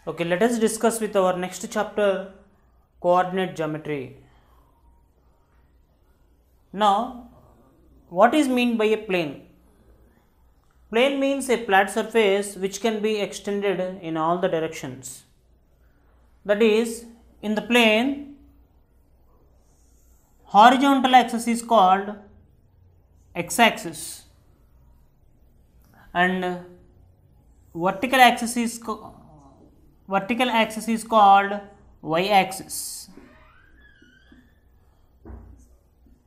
Okay, let us discuss with our next chapter, coordinate geometry. Now, what is meant by a plane? Plane means a flat surface which can be extended in all the directions. That is, in the plane, horizontal axis is called x-axis and vertical axis is called y-axis.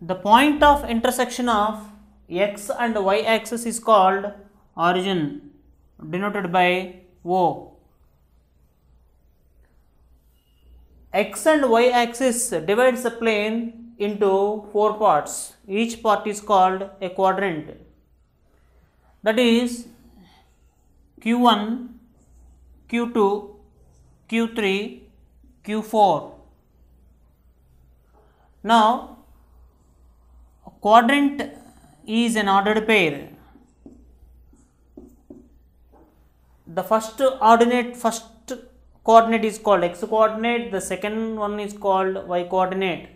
The point of intersection of x and y-axis is called origin, denoted by O. X and y-axis divides the plane into 4 parts. Each part is called a quadrant. That is Q1, Q2, Q3, Q4. Now, a quadrant is an ordered pair. The first coordinate is called x coordinate, the second one is called y coordinate.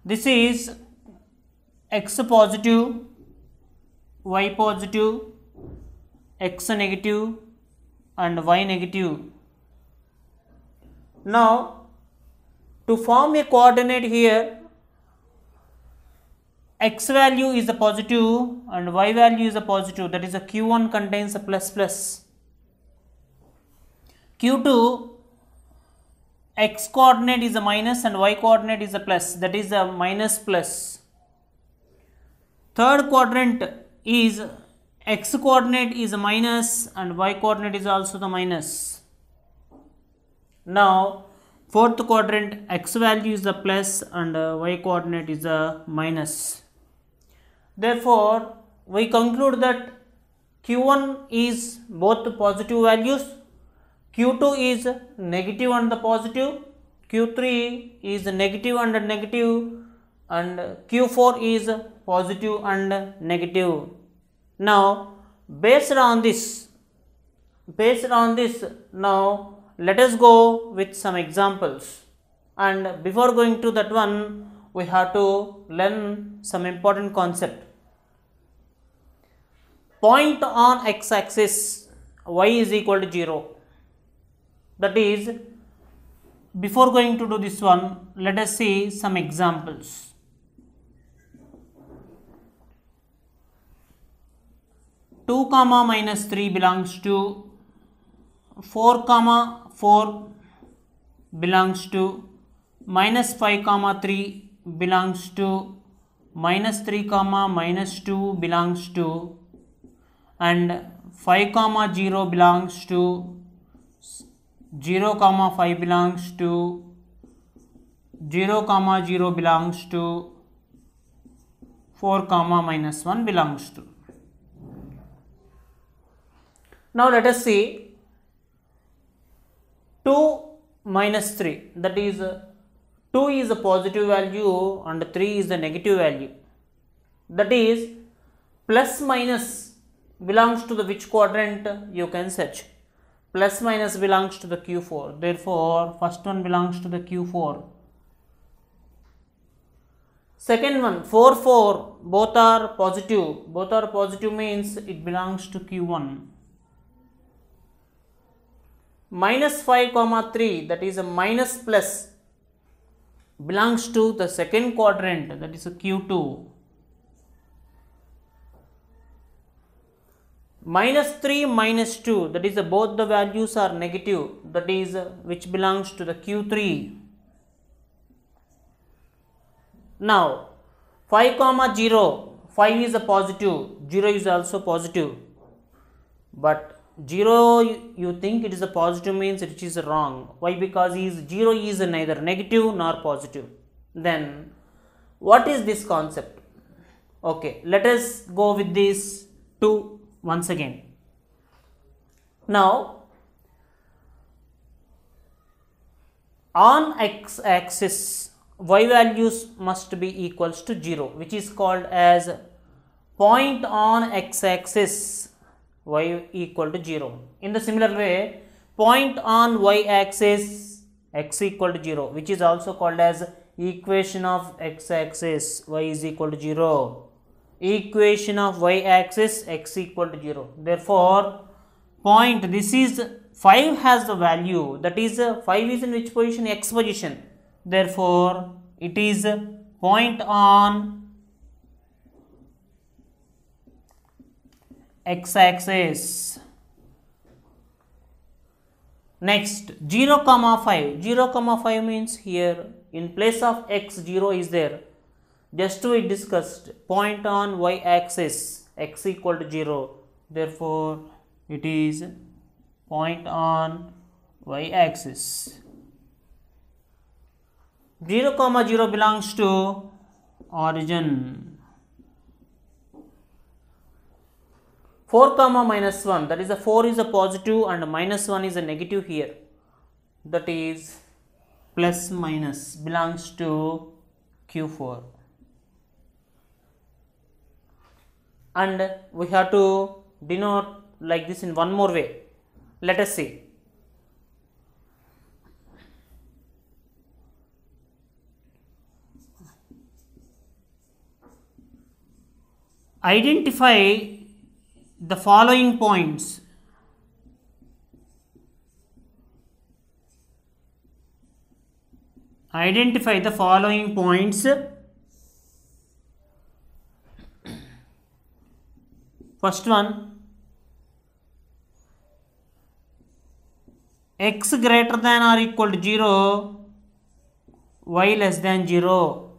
This is x positive, y positive, x negative and y negative. Now, to form a coordinate here, x value is a positive and y value is a positive, that is a q1 contains a plus plus. Q2, x coordinate is a minus and y coordinate is a plus, that is a minus plus. Third quadrant is x coordinate is a minus and y coordinate is also the minus. Now, fourth quadrant, x value is the plus and y coordinate is a minus. Therefore, we conclude that q1 is both positive values, q2 is negative and the positive, q3 is negative and negative, and q4 is positive and negative. Now, based on this, now let us go with some examples, and before going to that one, we have to learn some important concept. Point on x-axis, y is equal to 0. That is, before going to do this one, let us see some examples. Two comma minus 3 belongs to 4 comma 4 belongs to minus 5 comma 3 belongs to minus 3 comma minus 2 belongs to, and 5 comma 0 belongs to 0 comma 5 belongs to 0 comma 0 belongs to 4 comma minus 1 belongs to. Now, let us see 2 minus 3, that is 2 is a positive value and 3 is the negative value. That is, plus minus belongs to the which quadrant, you can search. Plus minus belongs to the Q4. Therefore, first one belongs to the Q4. Second one, 4, 4, both are positive. Both are positive means it belongs to Q1. Minus 5 comma 3, that is a minus plus, belongs to the second quadrant, that is a Q2. Minus 3 minus 2, that is both the values are negative, that is which belongs to the Q3. Now, 5 comma 0, 5 is a positive, 0 is also positive, but 0 you think it is a positive means it is wrong. Why? Because 0 is neither negative nor positive. Then what is this concept? Okay, let us go with these two once again. Now, on x-axis, y values must be equals to 0, which is called as point on x-axis y equal to 0. In the similar way, point on y axis x equal to 0, which is also called as equation of x axis y is equal to 0. Equation of y axis x equal to 0. Therefore, point, this is 5 has the value, that is 5 is in which position? X position. Therefore, it is point on x axis. Next, 0 comma 5. 0 comma 5 means here in place of x 0 is there. Just we discussed point on y axis x equal to 0. Therefore, it is point on y axis. 0 comma 0 belongs to origin. 4 comma minus 1, that is a 4 is a positive and minus 1 is a negative here, that is plus minus belongs to Q4, and we have to denote like this in one more way. Let us see. Identify the following points. Identify the following points. First one, x greater than or equal to 0, y less than 0.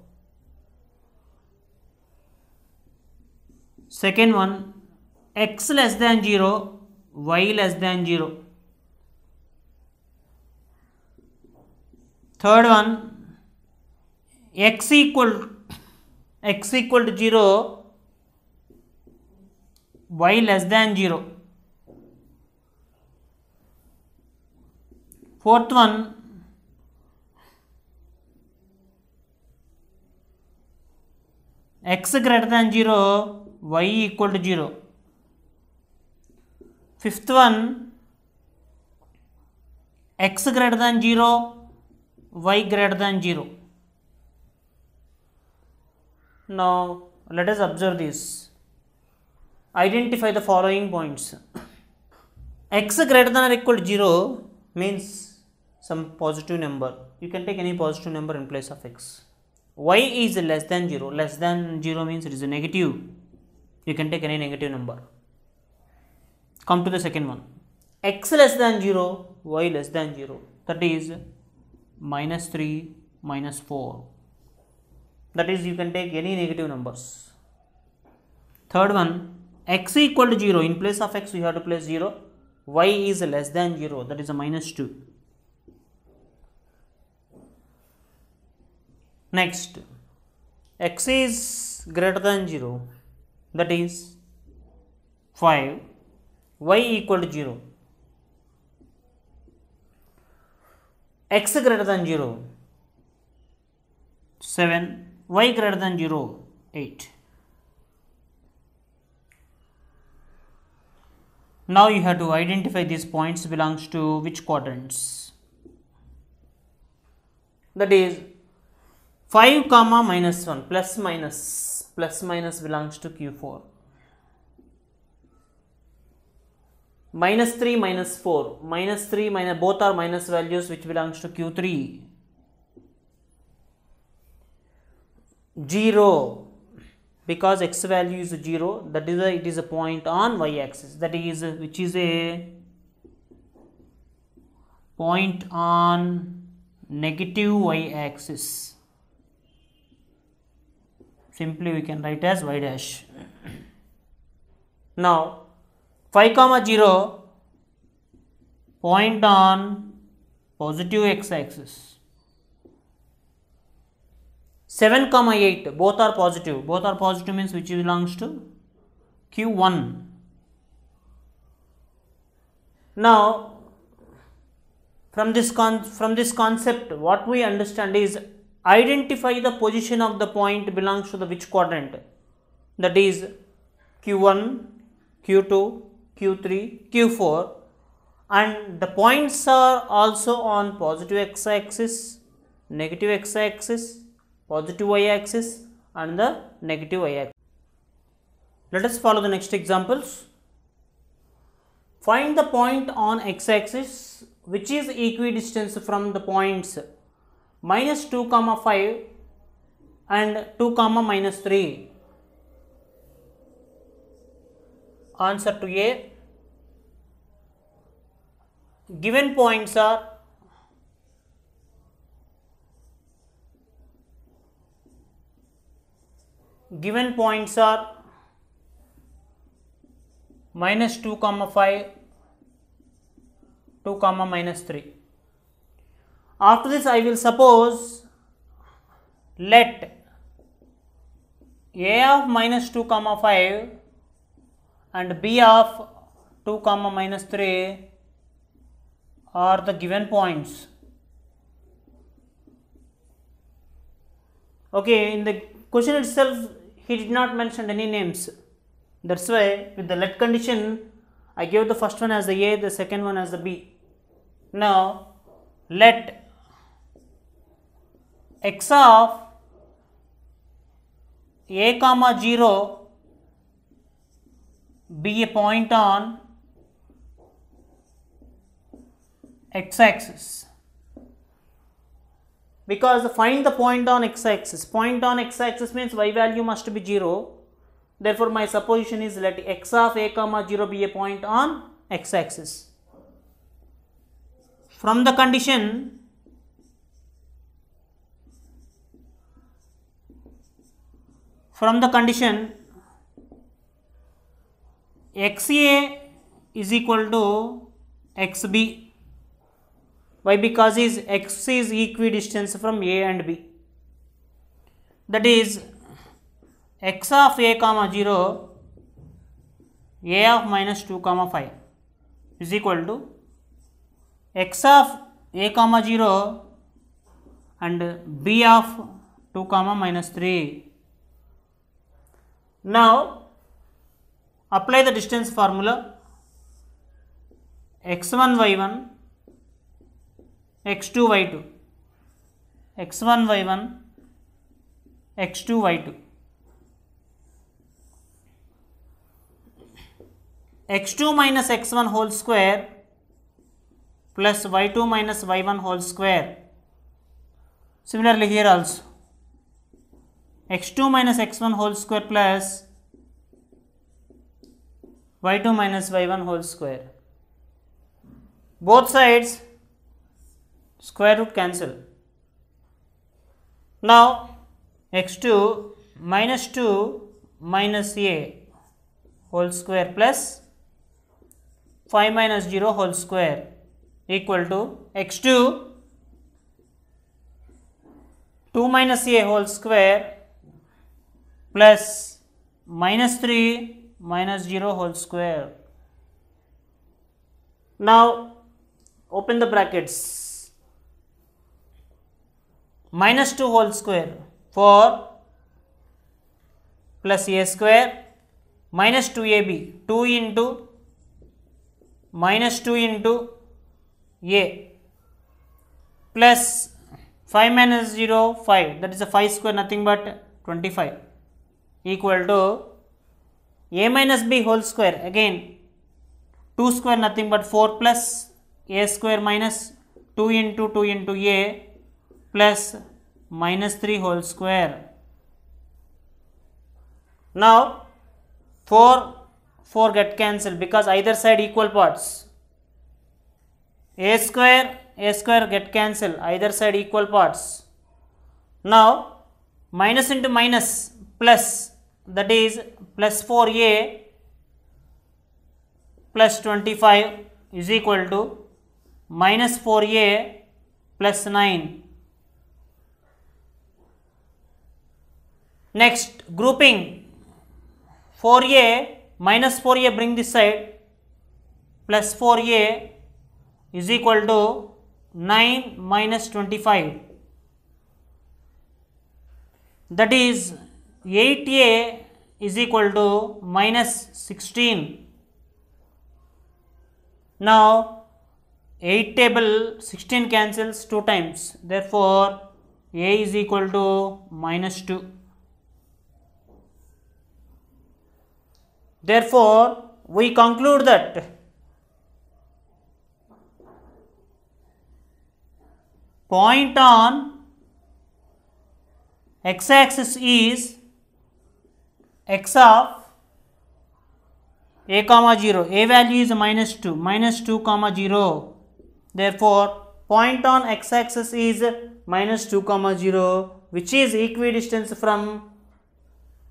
Second one, x less than 0, y less than 0. Third one, x equal to 0, y less than 0. Fourth one, x greater than 0, y equal to 0. Fifth one, x greater than 0, y greater than 0. Now, let us observe this. Identify the following points. X greater than or equal to 0 means some positive number. You can take any positive number in place of x. Y is less than 0. Less than 0 means it is a negative. You can take any negative number. Come to the second one. X less than 0, y less than 0. That is minus 3, minus 4. That is, you can take any negative numbers. Third one, x equal to 0. In place of x, you have to place 0. Y is less than 0. That is a minus 2. Next, x is greater than 0. That is 5. Y equal to 0. X greater than 0, 7. Y greater than 0, 8. Now you have to identify these points belongs to which quadrants. That is 5 comma minus 1 plus minus belongs to Q4. Minus 3 minus 4, minus 3 minus, both are minus values which belongs to Q3. 0, because x value is 0, that is it is a point on y axis, that is which is a point on negative y axis. Simply we can write as y dash. Now 5 comma 0, point on positive x axis. 7 comma 8, both are positive. Both are positive means which belongs to Q1. Now, from this concept, what we understand is identify the position of the point belongs to the which quadrant. That is Q1, Q2, Q3, Q4, and the points are also on positive x-axis, negative x-axis, positive y-axis and the negative y-axis. Let us follow the next examples. Find the point on x-axis which is equidistant from the points minus 2 comma 5 and 2 comma minus 3. Answer to A. Given points are minus 2 comma 5, 2 comma minus 3. After this I will suppose let A of minus 2 comma 5 and B of 2 comma minus 3 are the given points. Okay, in the question itself he did not mention any names. That's why with the let condition I gave the first one as the A, the second one as the B. Now let x of A comma 0 be a point on x-axis, because find the point on x-axis. Point on x-axis means y value must be 0. Therefore, my supposition is let x of A comma 0 be a point on x-axis. From the condition xa is equal to xb. Why? Because x is equidistant from A and B. That is x of A comma 0, A of minus 2 comma 5 is equal to x of A comma 0 and B of 2 comma minus 3. Now apply the distance formula. x1 y1 x2 y2, x1 y1 x2 y2. x2 minus x1 whole square plus y2 minus y1 whole square. Similarly here also x2 minus x1 whole square plus y2 minus y1 whole square. Both sides square root cancel. Now x2 minus 2 minus A whole square plus 5 minus 0 whole square equal to x2 2 minus A whole square plus minus 3 minus 0 whole square. Now open the brackets. Minus 2 whole square 4 plus A square minus 2AB 2 into minus 2 into A plus 5 minus 0 5, that is a 5 square nothing but 25 equal to A minus B whole square, again 2 square nothing but 4 plus A square minus 2 into A plus minus 3 whole square. Now 4 get cancelled because either side equal parts. A square get cancelled, either side equal parts. Now minus into minus plus, that is plus 4A plus 25 is equal to minus 4A plus 9. Next grouping 4A minus 4A bring this side plus 4A is equal to 9 minus 25, that is 8A is equal to minus 16. Now 8 table 16 cancels 2 times, therefore A is equal to minus 2. Therefore, we conclude that point on x-axis is x of a comma 0, a value is minus 2 comma 0. Therefore, point on x-axis is minus 2 comma 0, which is equidistant from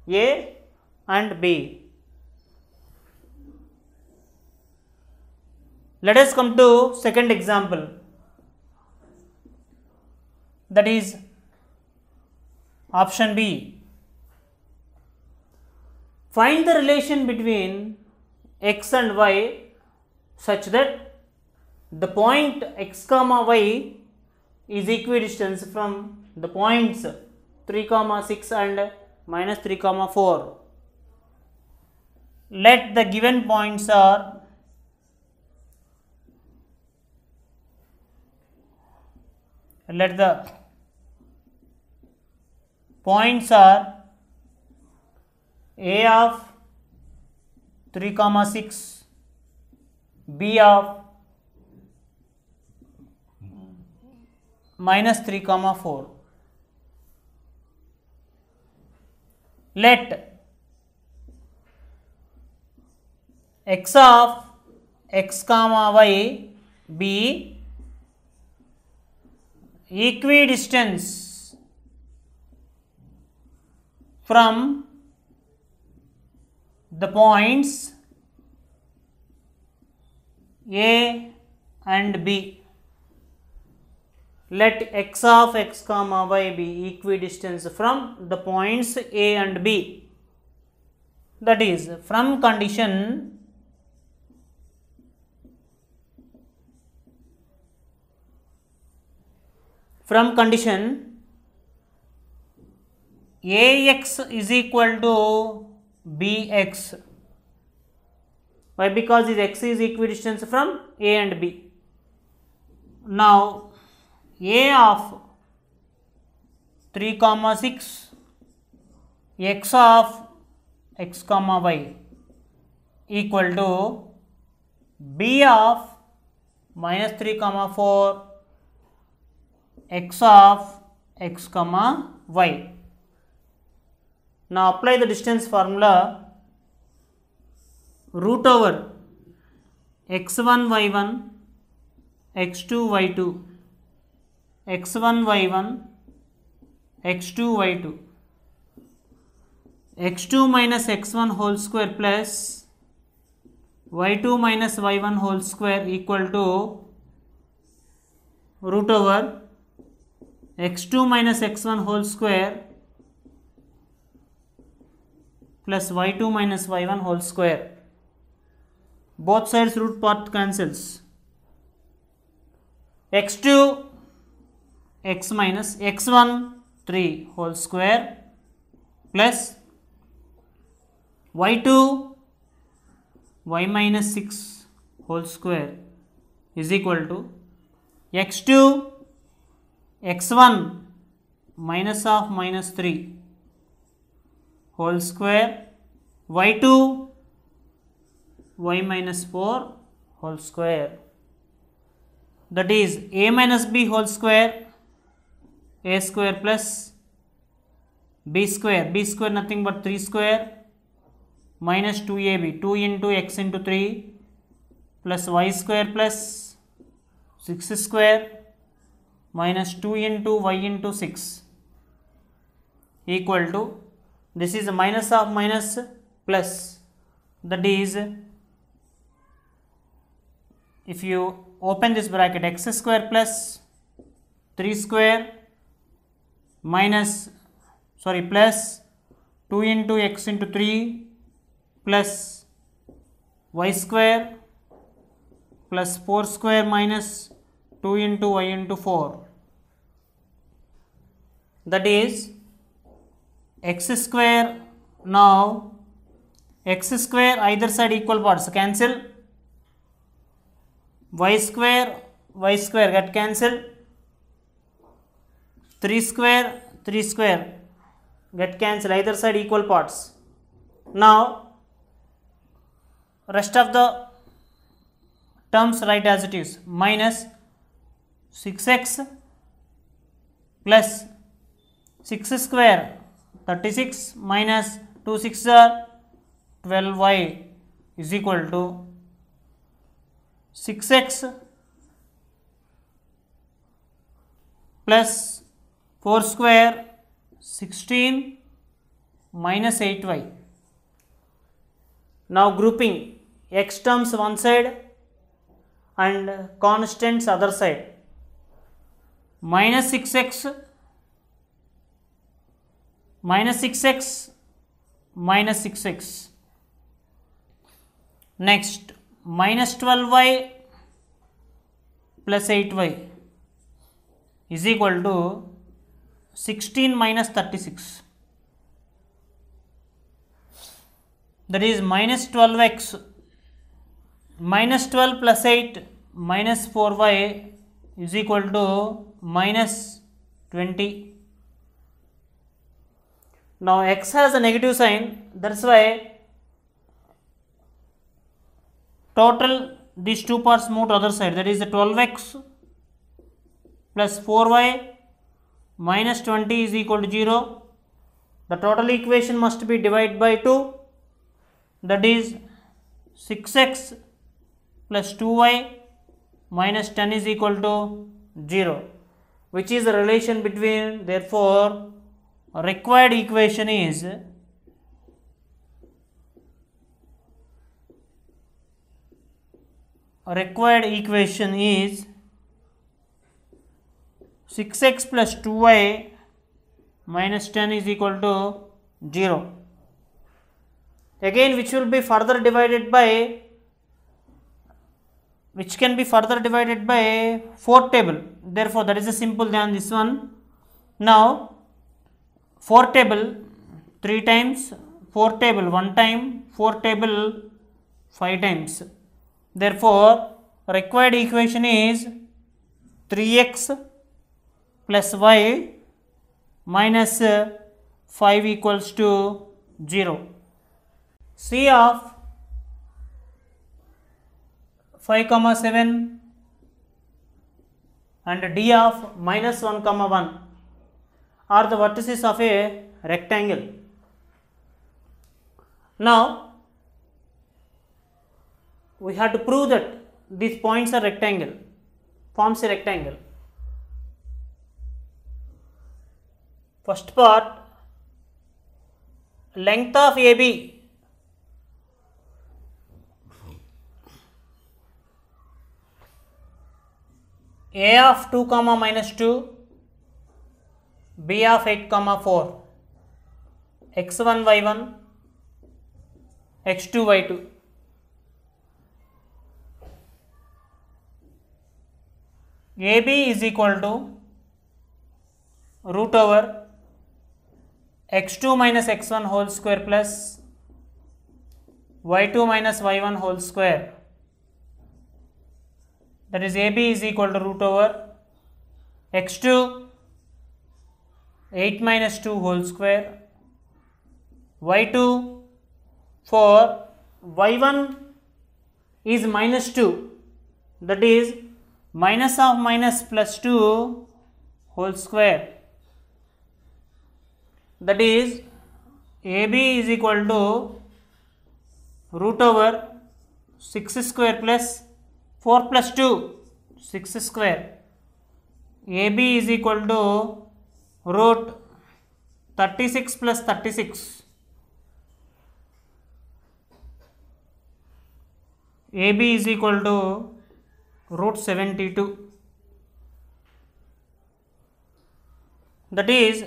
A and B. Let us come to second example, that is option B. Find the relation between x and y such that the point x comma y is equidistant from the points 3 comma 6 and minus 3 comma 4. Let the given points are A of 3 comma 6, B of minus 3 comma 4. Let x of x comma y be equidistance from the points A and B. Let x of x comma y be equidistant from the points A and B. That is, from condition Ax is equal to Bx. Why? Because this x is equidistant from A and B. Now, A of 3 comma 6, x of x comma y equal to B of minus 3 comma 4, x of x comma y. Now apply the distance formula. Root over x1 y1 x2 y2 x1 y1 x2 y2 x2 minus x1 whole square plus y2 minus y1 whole square equal to root over x2 minus x1 whole square plus y2 minus y1 whole square. Both sides root part cancels. x2 x minus x1 3 whole square plus y2 y minus 6 whole square is equal to x2 x1 minus of minus 3 whole square y2 y minus 4 whole square. That is a minus b whole square, a square plus b square nothing but 3 square minus 2ab, 2 into x into 3 plus y square plus 6 square minus 2 into y into 6 equal to, this is minus of minus plus, that is, if you open this bracket, x square plus 3 square minus plus 2 into x into 3 plus y square plus 4 square minus 2 into y into 4, that is x square. Now x square either side equal parts cancel, y square y square get cancelled, 3 square get cancelled, either side equal parts. Now rest of the terms write as it is, minus 6x plus 6 square 36 minus 2 6 are 12y is equal to 6x plus 4 square 16 minus 8y. Now grouping x terms one side and constants other side. Minus 6x minus 6x. Next minus 12y plus 8y is equal to 16 minus 36. That is minus 12x minus 12 plus 8 minus 4y is equal to minus 20. Now x has a negative sign, that's why total these two parts move to other side, that is the 12x plus 4y minus 20 is equal to 0. The total equation must be divided by 2, that is 6x plus 2y minus 10 is equal to 0, which is the relation between, therefore required equation is required equation is 6x plus 2y minus 10 is equal to 0. Again, which will be further divided by, which can be further divided by 4th table. Therefore, that is a simple than this one. Now, 4th table 3 times, 4th table 1 time, 4th table 5 times. Therefore, required equation is 3x plus y minus 5 equals to 0. C of 5, 7 and D of minus 1, 1 are the vertices of a rectangle. Now, we have to prove that these points are rectangle, forms a rectangle. First part, length of AB A of 2, minus 2, B of 8, 4, x1, y1, x2, y2. AB is equal to root over x2 minus x1 whole square plus y2 minus y1 whole square. That is AB is equal to root over x2 8 minus 2 whole square, y2 for y1 is minus 2, that is minus of minus plus 2 whole square, that is AB is equal to root over 6 square plus 4 plus 2 6 square. AB is equal to root 36 plus 36. AB is equal to root 72. That is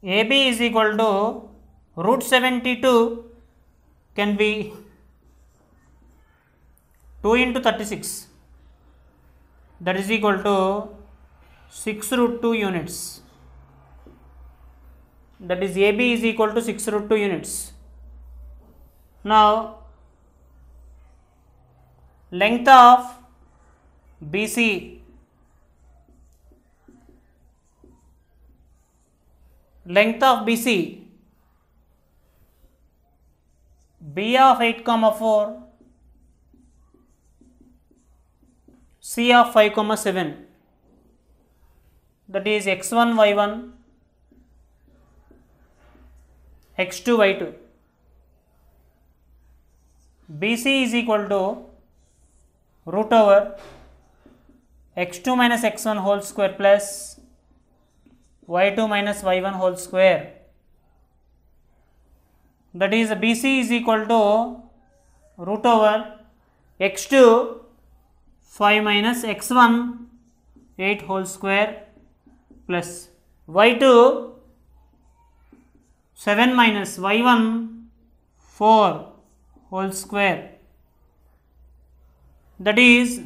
AB is equal to root 72 can be 2 into 36, that is equal to 6 root 2 units. That is AB is equal to 6 root 2 units. Now, length of BC, length of BC, B of 8, 4, C of 5, 7, that is x1, y1, x2, y2. BC is equal to root over x2 minus x1 whole square plus y2 minus y1 whole square. That is BC is equal to root over x2 5 minus x1 8 whole square plus y2 7 minus y1 4 whole square. That is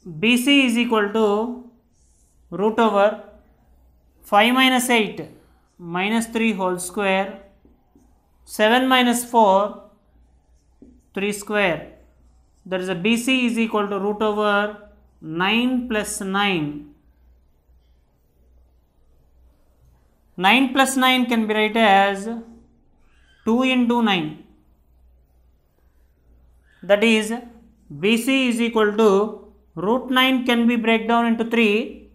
BC is equal to root over 5 minus 8 minus 3 whole square, 7 minus 4 3 square. That is a BC is equal to root over 9 plus 9. 9 plus 9 can be written as 2 into 9. That is BC is equal to root 9 can be break down into 3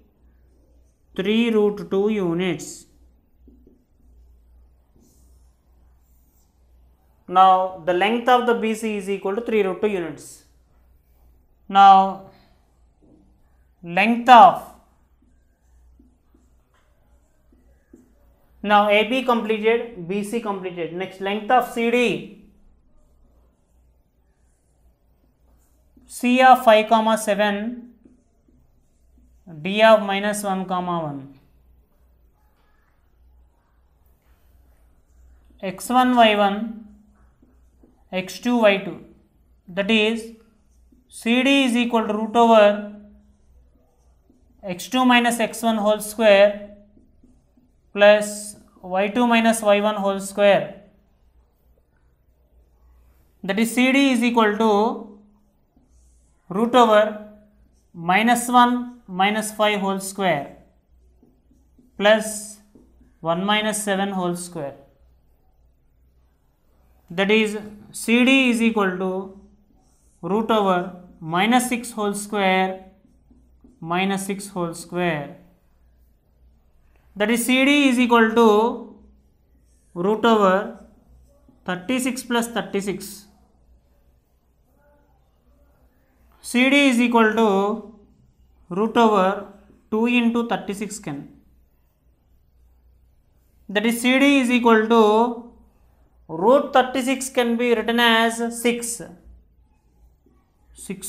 root 2 units. Now the length of the BC is equal to 3 root 2 units. Now length of, now AB completed, BC completed. Next length of CD, C of 5, 7, D of minus 1, 1, x1, y1, x2, y2. That is CD is equal to root over x2 minus x1 whole square plus y2 minus y1 whole square. That is CD is equal to root over minus 1 minus 5 whole square plus 1 minus 7 whole square. That is CD is equal to root over minus 6 whole square minus 6 whole square. That is CD is equal to root over 36 plus 36. CD is equal to root over 2 into 36 can. That is CD is equal to root 36 can be written as 6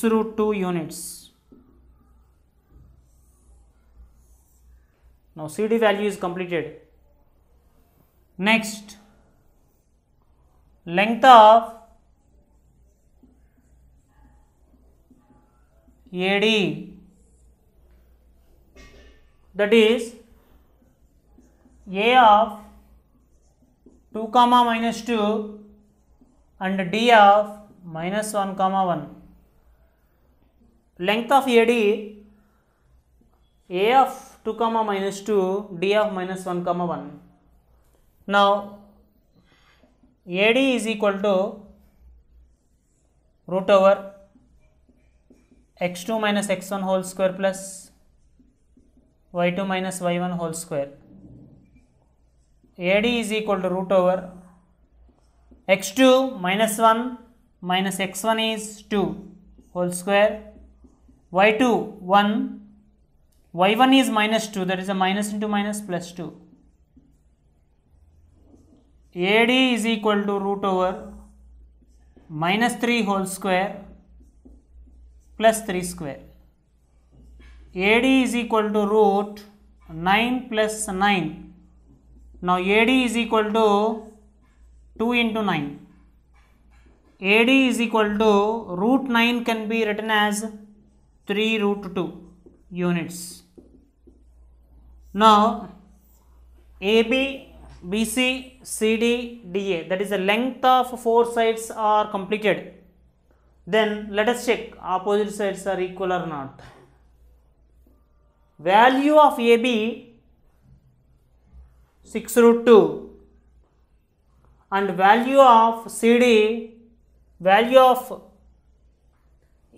root 2 units. Now CD value is completed. Next, length of AD, that is A of 2, minus 2 and D of minus 1, 1. Length of AD, A of 2, minus 2, D of minus 1, 1. Now AD is equal to root over x2 minus x1 whole square plus y2 minus y1 whole square. AD is equal to root over x2 minus 1 minus x1 is 2 whole square, y2 1, y1 is minus 2, that is a minus into minus plus 2. AD is equal to root over minus 3 whole square plus 3 square. AD is equal to root 9 plus 9. Now AD is equal to 2 into 9. AD is equal to root 9 can be written as 3 root 2 units. Now AB, BC, CD, DA, that is the length of 4 sides are completed. Then let us check opposite sides are equal or not. value of AB 6 root 2 and value of CD, value of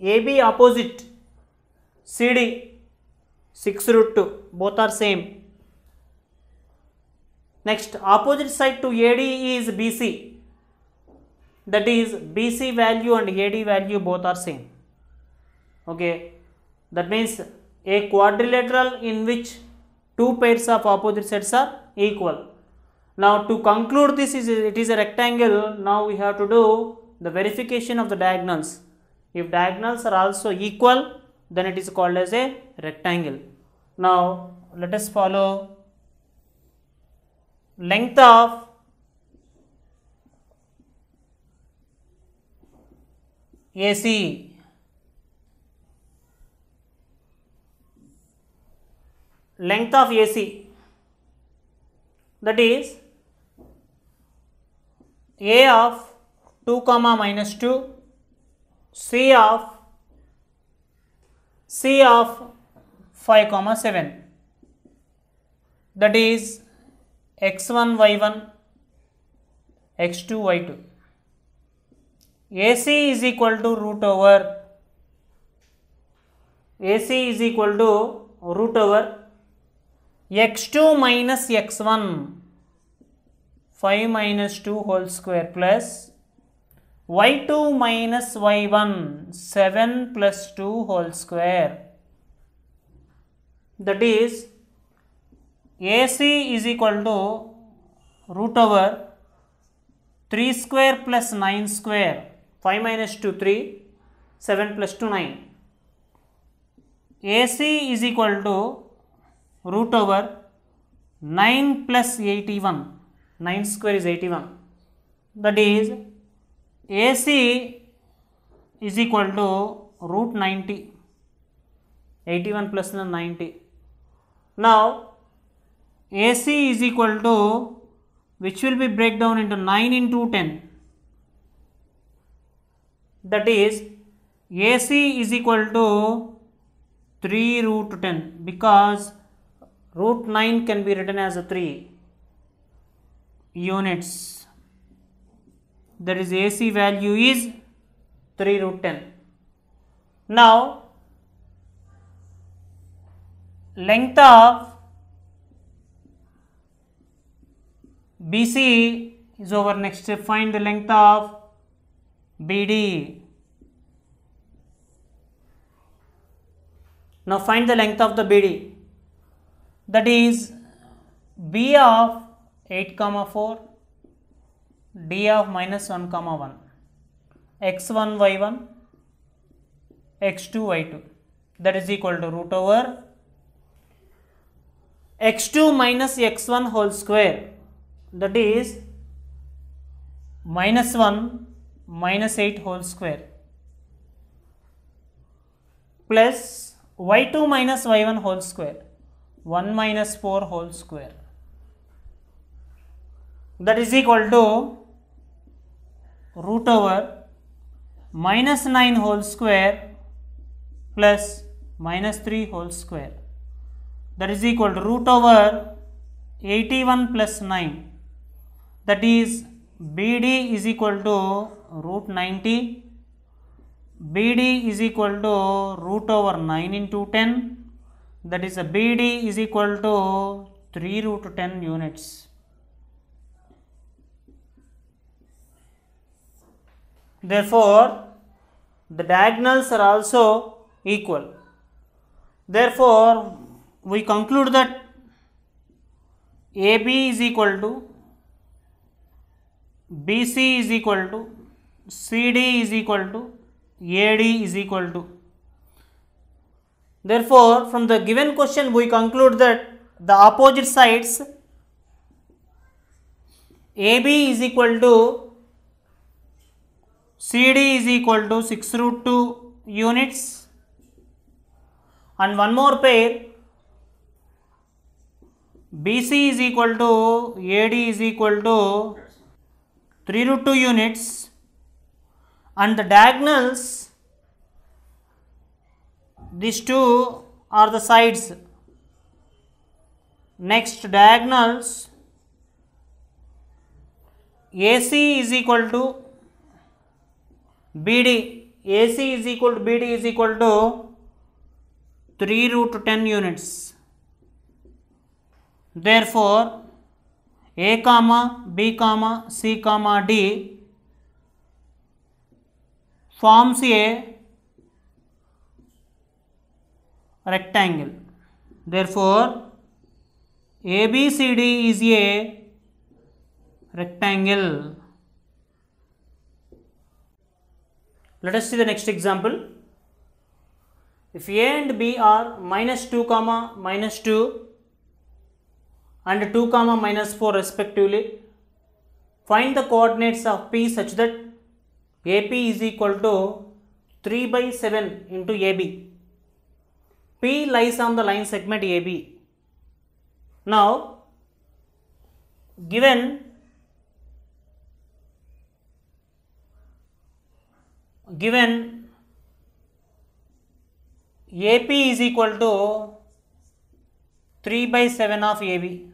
AB opposite CD 6 root 2, both are same. Next, opposite side to AD is BC, that is BC value and AD value both are same. Okay, that means a quadrilateral in which two pairs of opposite sides are equal. Now to conclude this, it is a rectangle. Now we have to do the verification of the diagonals. If diagonals are also equal, then it is called as a rectangle. Now let us follow length of AC. Length of AC, that is A of 2 comma minus 2, C of 5 comma 7, that is x1 y1 x2 y2. AC is equal to root over x2 minus x1 5 minus 2 whole square plus y2 minus y1 7 plus 2 whole square, that is AC is equal to root over 3 square plus 9 square, 5 minus 2 3, 7 plus 2 9. AC is equal to root over 9 plus 81, 9 square is 81, that is AC is equal to root 90, 81 plus 90. Now AC is equal to, which will be break down into 9 into 10, that is AC is equal to 3 root 10, because root 9 can be written as a 3 units, that is AC value is 3 root 10. Now length of BC is over. Next step, find the length of BD. Now find the length of the BD, that is B of 8 comma 4, D of minus 1 comma 1, x1 y1 x2 y2, that is equal to root over x2 minus x1 whole square, that is minus 1 minus 8 whole square, plus y2 minus y1 whole square, 1 minus 4 whole square, that is equal to root over minus 9 whole square plus minus 3 whole square, that is equal to root over 81 plus 9, that is BD is equal to root 90, BD is equal to root over 9 into 10, that is a BD is equal to 3 root 10 units. Therefore the diagonals are also equal. Therefore we conclude that AB is equal to BC is equal to CD is equal to AD is equal to. Therefore from the given question we conclude that the opposite sides AB is equal to CD is equal to 6 root 2 units, and one more pair BC is equal to AD is equal to 3 root 2 units, and the diagonals, these two are the sides Next, diagonals AC is equal to BD. AC is equal to BD is equal to 3 root 10 units. Therefore, A comma B comma C comma D forms a rectangle. Therefore, ABCD is a rectangle. Let us see the next example. If A and B are minus 2 comma minus 2 and 2 comma minus 4 respectively, find the coordinates of P such that AP is equal to 3 by 7 into AB. P lies on the line segment AB. Now, given AP is equal to 3 by 7 of AB,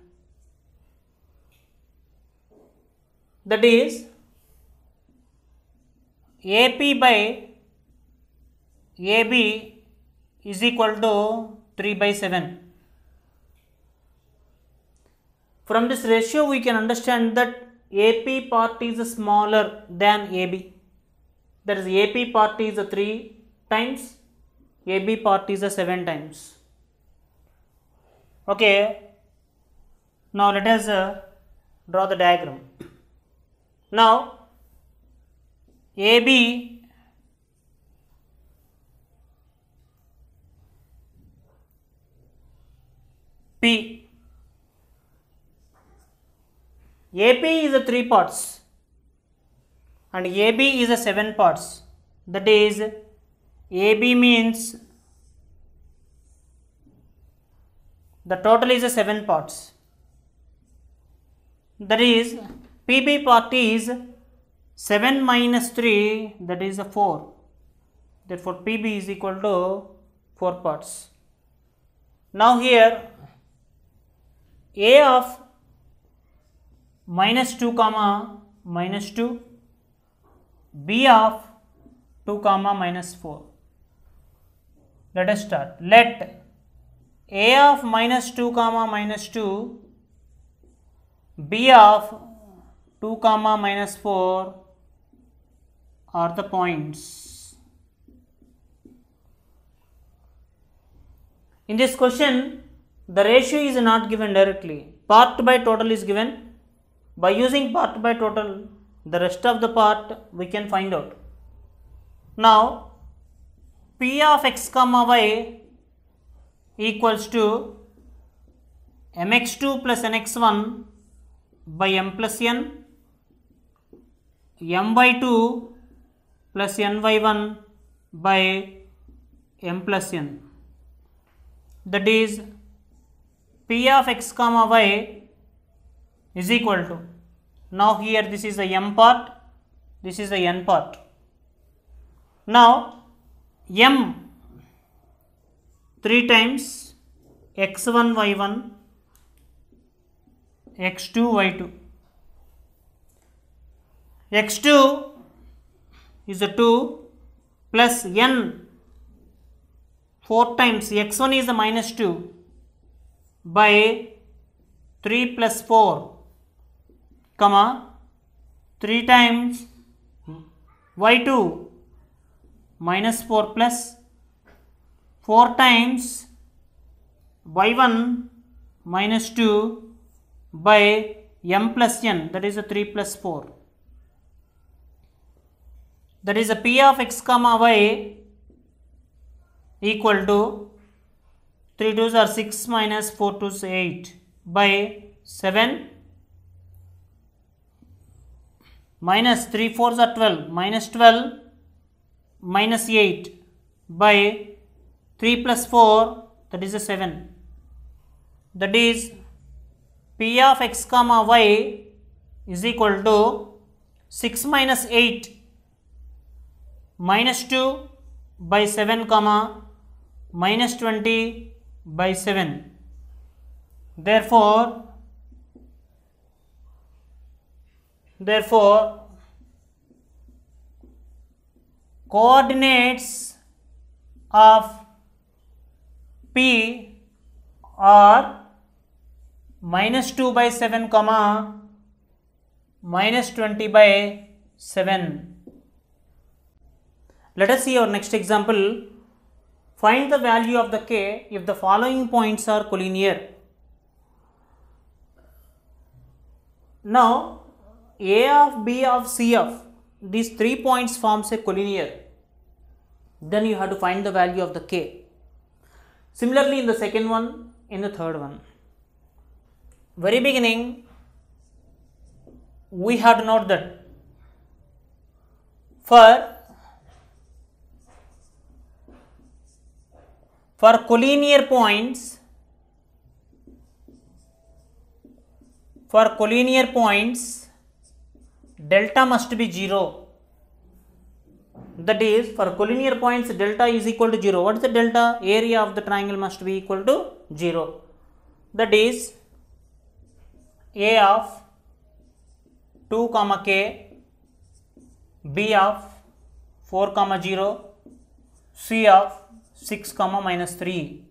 that is AP by AB is equal to 3 by 7. From this ratio we can understand that AP part is smaller than AB. That is, AP part is 3 times, AB part is 7 times. Okay. Now let us draw the diagram. Now AB P. AP is a 3 parts and AB is a 7 parts. That is, AB means the total is a 7 parts. That is, PB part is 7 minus 3, that is a 4. Therefore, PB is equal to 4 parts. Now here A of minus 2 comma minus 2, B of 2 comma minus 4. Let us start. Let A of minus 2 comma minus 2, B of 2 comma minus 4 are the points. In this question, the ratio is not given directly. Part by total is given. By using part by total, the rest of the part we can find out. Now, P of x comma y equals to mx2 plus nx1 by m plus n, m by 2 plus n by 1 by m plus n. That is, P of x comma y is equal to, now here this is the m part, this is the n part. Now m 3 times x1 y1 x2 y2, x2 is a 2 plus n 4 times x1 is a minus 2 by 3 plus 4 comma 3 times y2 minus 4 plus 4 times y1 minus 2 by m plus n, that is a 3 plus 4. That is a P of x comma y equal to 3 2s are 6 minus 4 2s 8 by 7 minus 3 4s are 12 minus 12 minus 8 by 3 plus 4, that is a 7. That is, P of x comma y is equal to 6 minus 8 minus 2 by 7 comma minus 20 by 7. Therefore, coordinates of P are -2/7, -20/7. Let us see our next example. Find the value of the k if the following points are collinear. Now, A of B of C of these 3 points forms a collinear. Then you have to find the value of the k. Similarly, in the second one, in the third one. Very beginning, we have to note that for collinear points, delta must be 0. That is, for collinear points, delta is equal to 0. What is the delta? Area of the triangle must be equal to 0. That is, A of 2, k, B of 4, 0, C of 6, -3,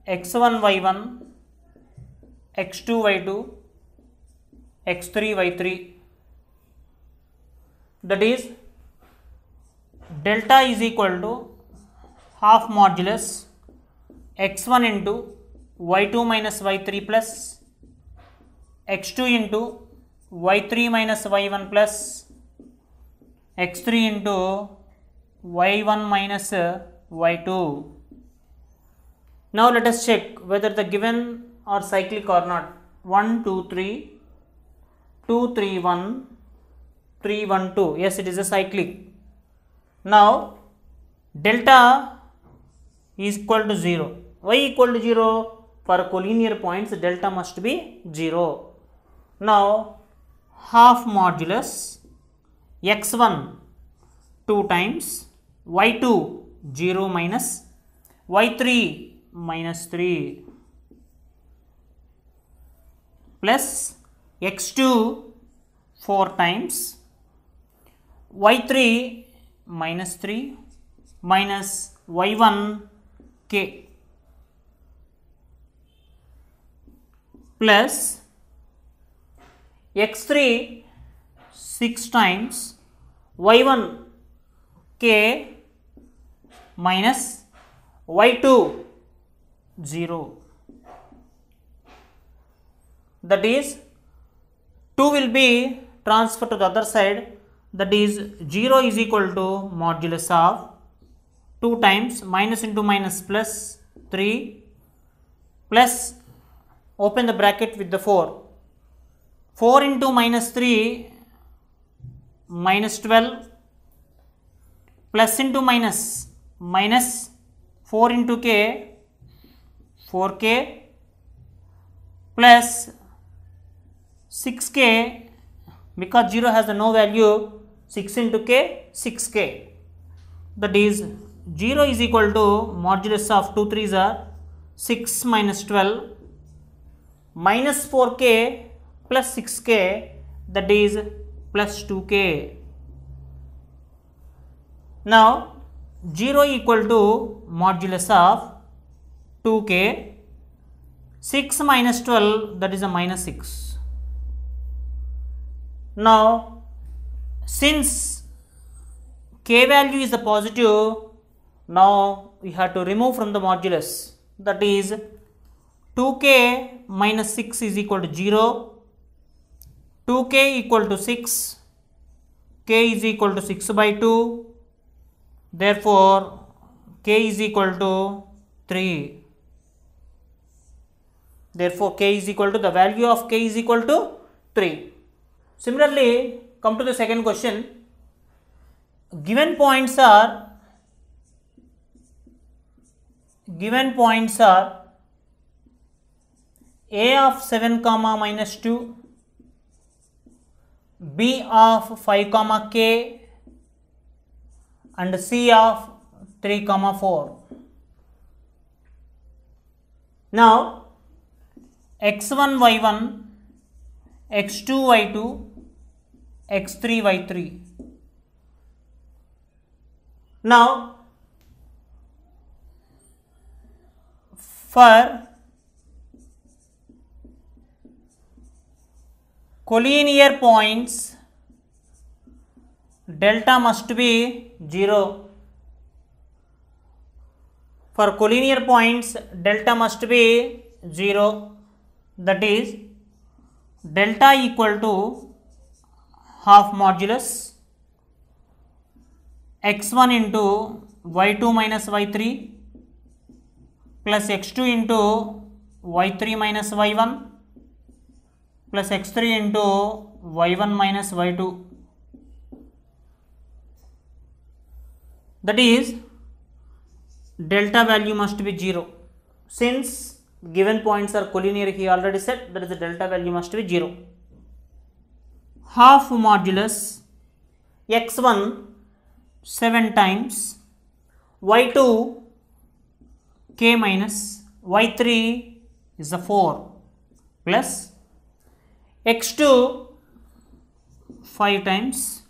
x1, y1, x2, y2, x3, y3. That is, delta is equal to half modulus x1 into y2 minus y3 plus x2 into y3 minus y1 plus x3 into y1 minus y2. Now let us check whether the given are cyclic or not. 1, 2, 3, 2, 3, 1, 3, 1, 2. Yes, it is a cyclic. Now, delta is equal to 0. Why equal to 0? For collinear points, delta must be 0. Now, half modulus x1 2 times, y2 0 minus, y3 minus 3 plus x2 4 times, y3 minus 3 minus y1 k plus x3 6 times, y1 k minus y2 0. That is, 2 will be transferred to the other side. That is, 0 is equal to modulus of 2 times minus into minus plus 3 plus, open the bracket with the 4. 4 into minus 3 minus 12 plus into minus 4 into k 4k plus 6k, because 0 has no value, 6 into k 6k. That is, 0 is equal to modulus of 2 3s are 6 minus 12 minus 4k plus 6k, that is plus 2k. Now, 0 equal to modulus of 2k, 6 minus 12, that is a minus 6. Now, since k value is a positive, now we have to remove from the modulus. That is, 2k minus 6 is equal to 0, 2k equal to 6, k is equal to 6 by 2, therefore k is equal to 3. Therefore, k is equal to, the value of k is equal to 3. Similarly, come to the second question. Given points are A of 7, minus 2, B of 5, k and C of 3, 4. Now, x1 y1, x2 y2, x3 y3. Now for collinear points, delta must be 0. For collinear points, delta must be 0. That is delta equal to half modulus x1 into y2 minus y3 plus x2 into y3 minus y1 plus x3 into y1 minus y2. That is delta value must be 0. Since given points are collinear, he already said that is the delta value must be 0. Half modulus x1 7 times, y2 k minus, y3 is a 4 plus x2 5 times,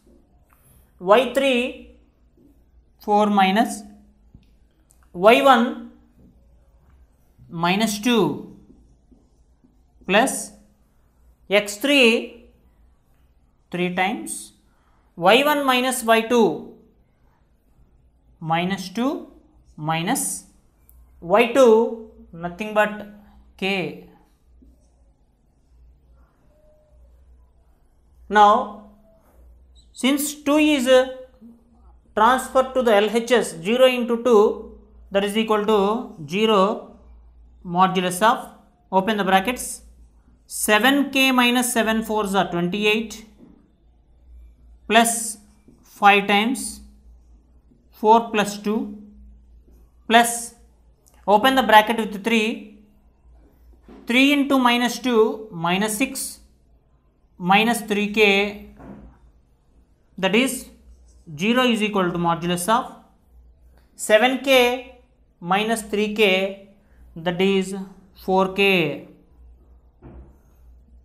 y3 4 minus, y1 minus 2 plus x3 3 times, y1 minus y2 minus 2 minus y2 nothing but k. Now since 2 is transferred to the LHS, 0 into 2, that is equal to 0 modulus of, open the brackets, 7k minus 7 4s are 28 plus 5 times 4 plus 2 plus, open the bracket with 3, 3 into minus 2 minus 6 minus 3k, that is 0 is equal to modulus of 7k minus 3k, that is 4k,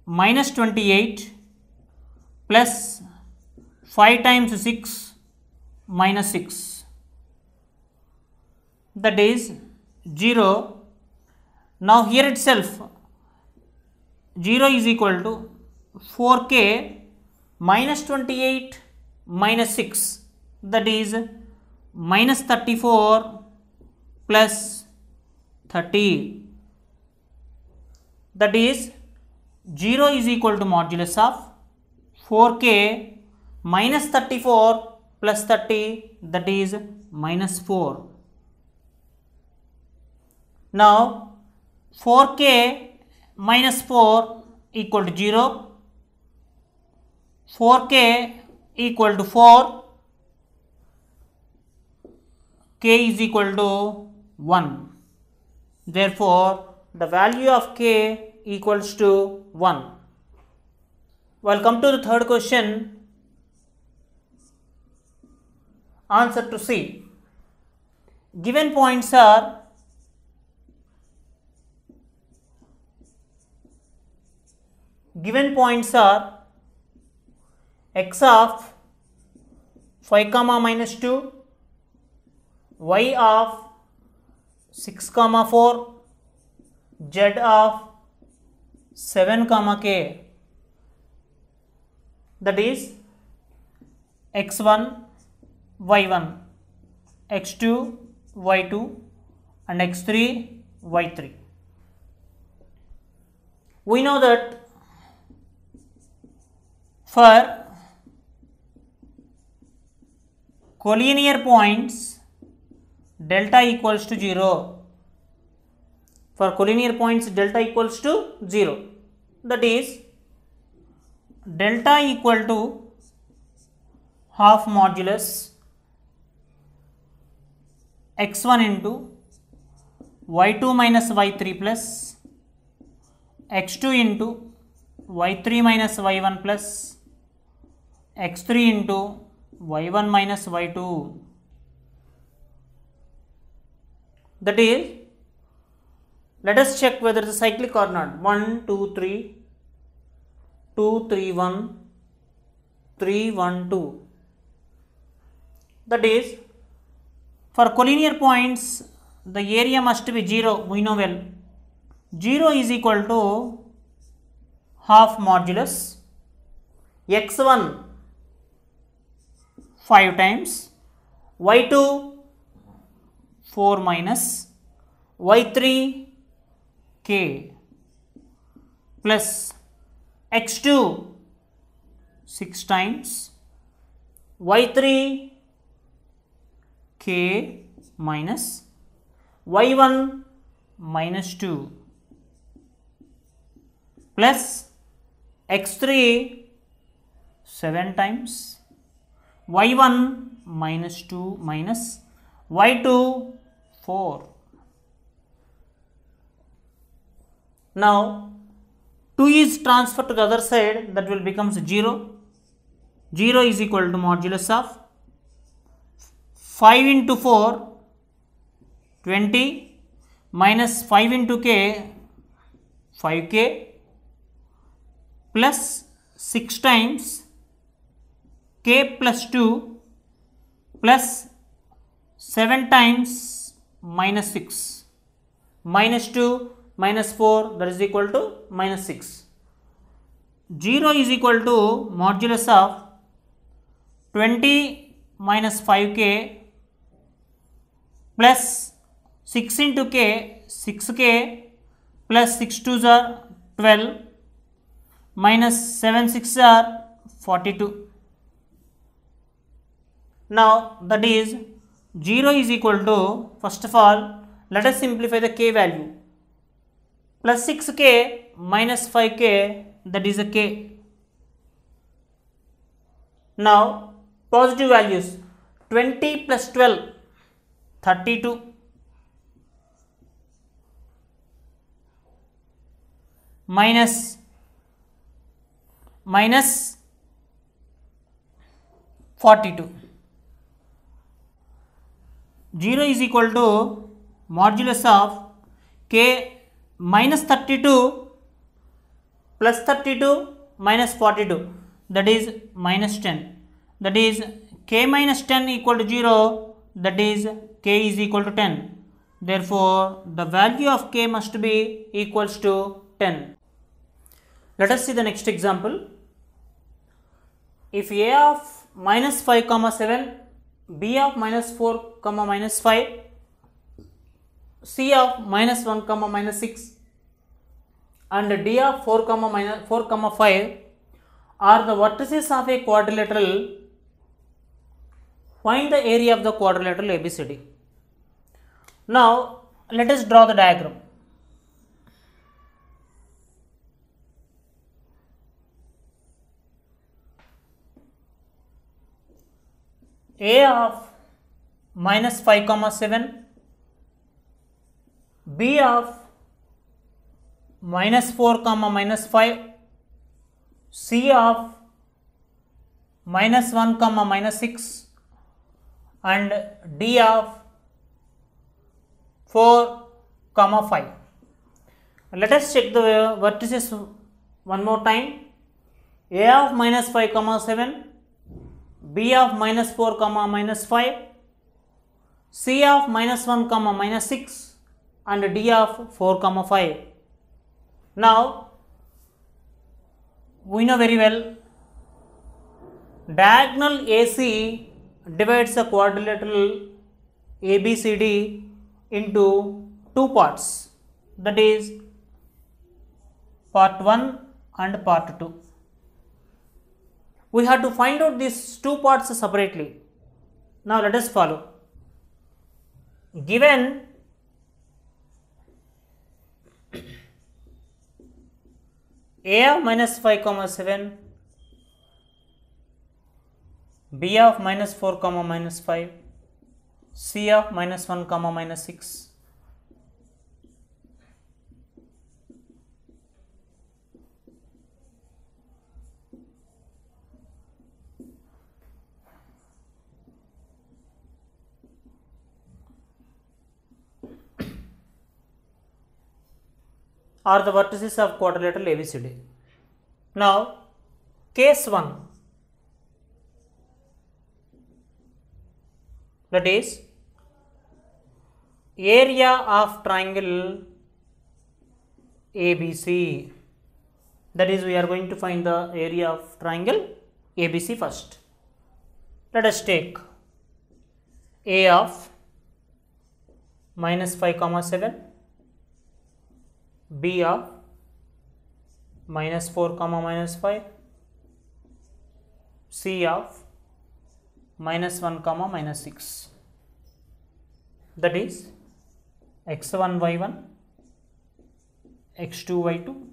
minus 28 plus 5 times 6 minus 6, that is 0. Now here itself 0 is equal to 4k minus 28 minus 6, that is minus 34 plus 30, that is 0 is equal to modulus of 4k minus 34 plus 30, that is minus 4. Now 4k minus 4 equal to 0, 4k equal to 4, k is equal to 1. Therefore, the value of k equals to 1. Well, come to the third question. Answer to C. Given points are x of 5 comma minus 2, y of 6 comma 4, z of 7 comma k, that is x1 y1, x2 y2 and x3 y3. We know that for collinear points, delta equals to 0. For collinear points, delta equals to 0. That is delta equal to half modulus x1 into y2 minus y3 plus x2 into y3 minus y1 plus x3 into y1 minus y2, that is Let us check whether it is cyclic or not. 1, 2, 3, 2, 3, 1, 3, 1, 2. That is, for collinear points, the area must be 0. We know well. 0 is equal to half modulus x1 5 times, y2 4 minus y3 k plus x2 6 times y3 k minus y1 minus 2 plus x3 7 times y1 minus 2 minus y2 4. Now 2 is transferred to the other side, that will become 0. 0 is equal to modulus of 5 into 4 20 minus 5 into k 5k plus 6 times k plus 2 plus 7 times minus 6 minus 2 minus 4, that is equal to minus 6. 0 is equal to modulus of 20 minus 5k plus 6 into k 6k plus 6 2s are 12 minus 7 6 are 42. Now that is 0 is equal to, first of all let us simplify the k value, plus 6k minus 5k, that is a k. Now positive values, 20 plus 12 32 minus 42. 0 is equal to modulus of k minus 32 plus 32 minus 42, that is minus 10. That is k minus 10 equal to 0, that is k is equal to 10. Therefore, the value of k must be equals to 10. Let us see the next example. If a of minus 5 comma 7, b of minus 4 comma minus 5, c of minus 1 comma minus 6 and d of 4 comma minus 4 comma 5 are the vertices of a quadrilateral, find the area of the quadrilateral ABCD. Now let us draw the diagram. A of minus 5 comma 7, b of minus 4 comma minus 5, c of minus 1 comma minus 6 and d of 4 comma 5. Let us check the vertices one more time. A of minus 5 comma 7, b of minus 4 comma minus 5, c of minus 1 comma minus 6 and d of 4 comma 5. Now we know very well, diagonal AC divides the quadrilateral ABCD into two parts, that is part 1 and part 2. We have to find out these two parts separately. Now let us follow. Given A of minus 5 comma 7, B of minus 4 comma minus 5, C of minus 1 comma minus 6. are the vertices of quadrilateral ABCD. Now, case 1, that is area of triangle ABC. That is, we are going to find the area of triangle ABC first. Let us take A of minus 5 comma 7, B of minus 4 comma minus 5, C of minus 1 comma minus 6. That is x1 y1, x2 y2,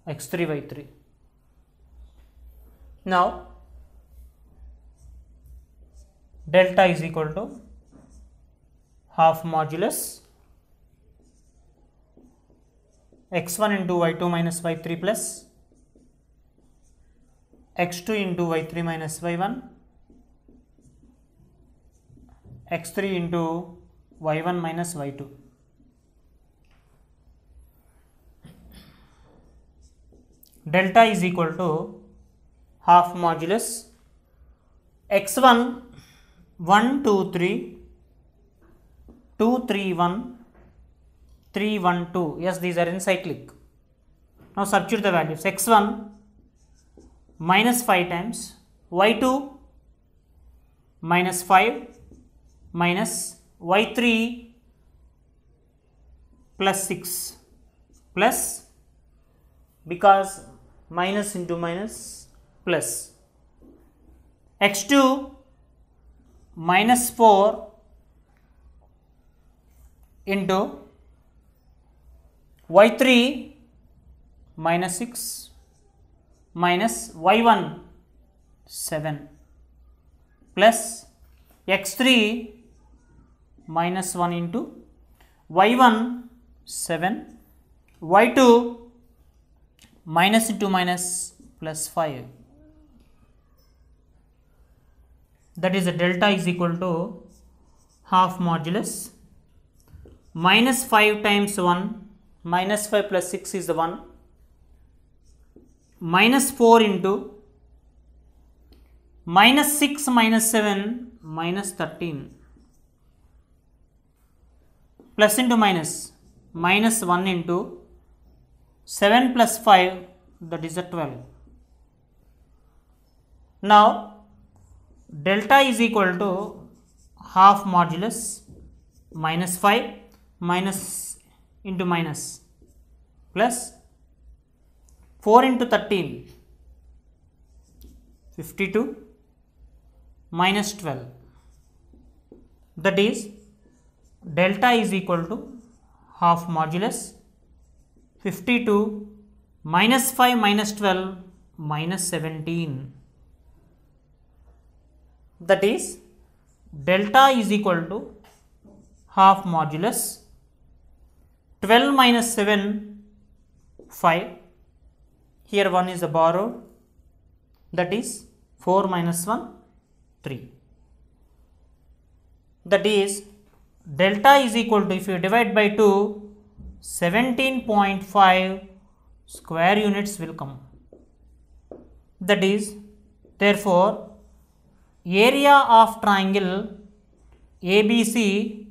x3 y3. Now, delta is equal to half modulus x1 into y2 minus y3 plus x2 into y3 minus y1, x3 into y1 minus y2. Delta is equal to half modulus x1 1 2 3 2 3 1 3 1 2. Yes, these are in cyclic. Now substitute the values. X1 minus 5 times, y2 minus 5 minus y3 plus 6 plus, because minus into minus plus, x2 minus 4 into y3 minus 6 minus y1 7 plus x3 minus 1 into y1 7, y2 minus into minus plus 5. That is, the delta is equal to half modulus minus 5 times 1, minus 5 plus 6 is the 1, minus 4 into minus 6 minus 7 minus 13, plus into minus, minus 1 into 7 plus 5, that is a 12. Now, delta is equal to half modulus minus 5 minus into minus plus 4 into 13, 52 minus 12. That is, delta is equal to half modulus 52 minus 5 minus 12 minus 17. That is, delta is equal to half modulus 12 minus 7, 5. Here 1 is a borrowed, that is 4 minus 1, 3. That is, delta is equal to, if you divide by 2, 17.5 square units will come. That is, therefore, area of triangle ABC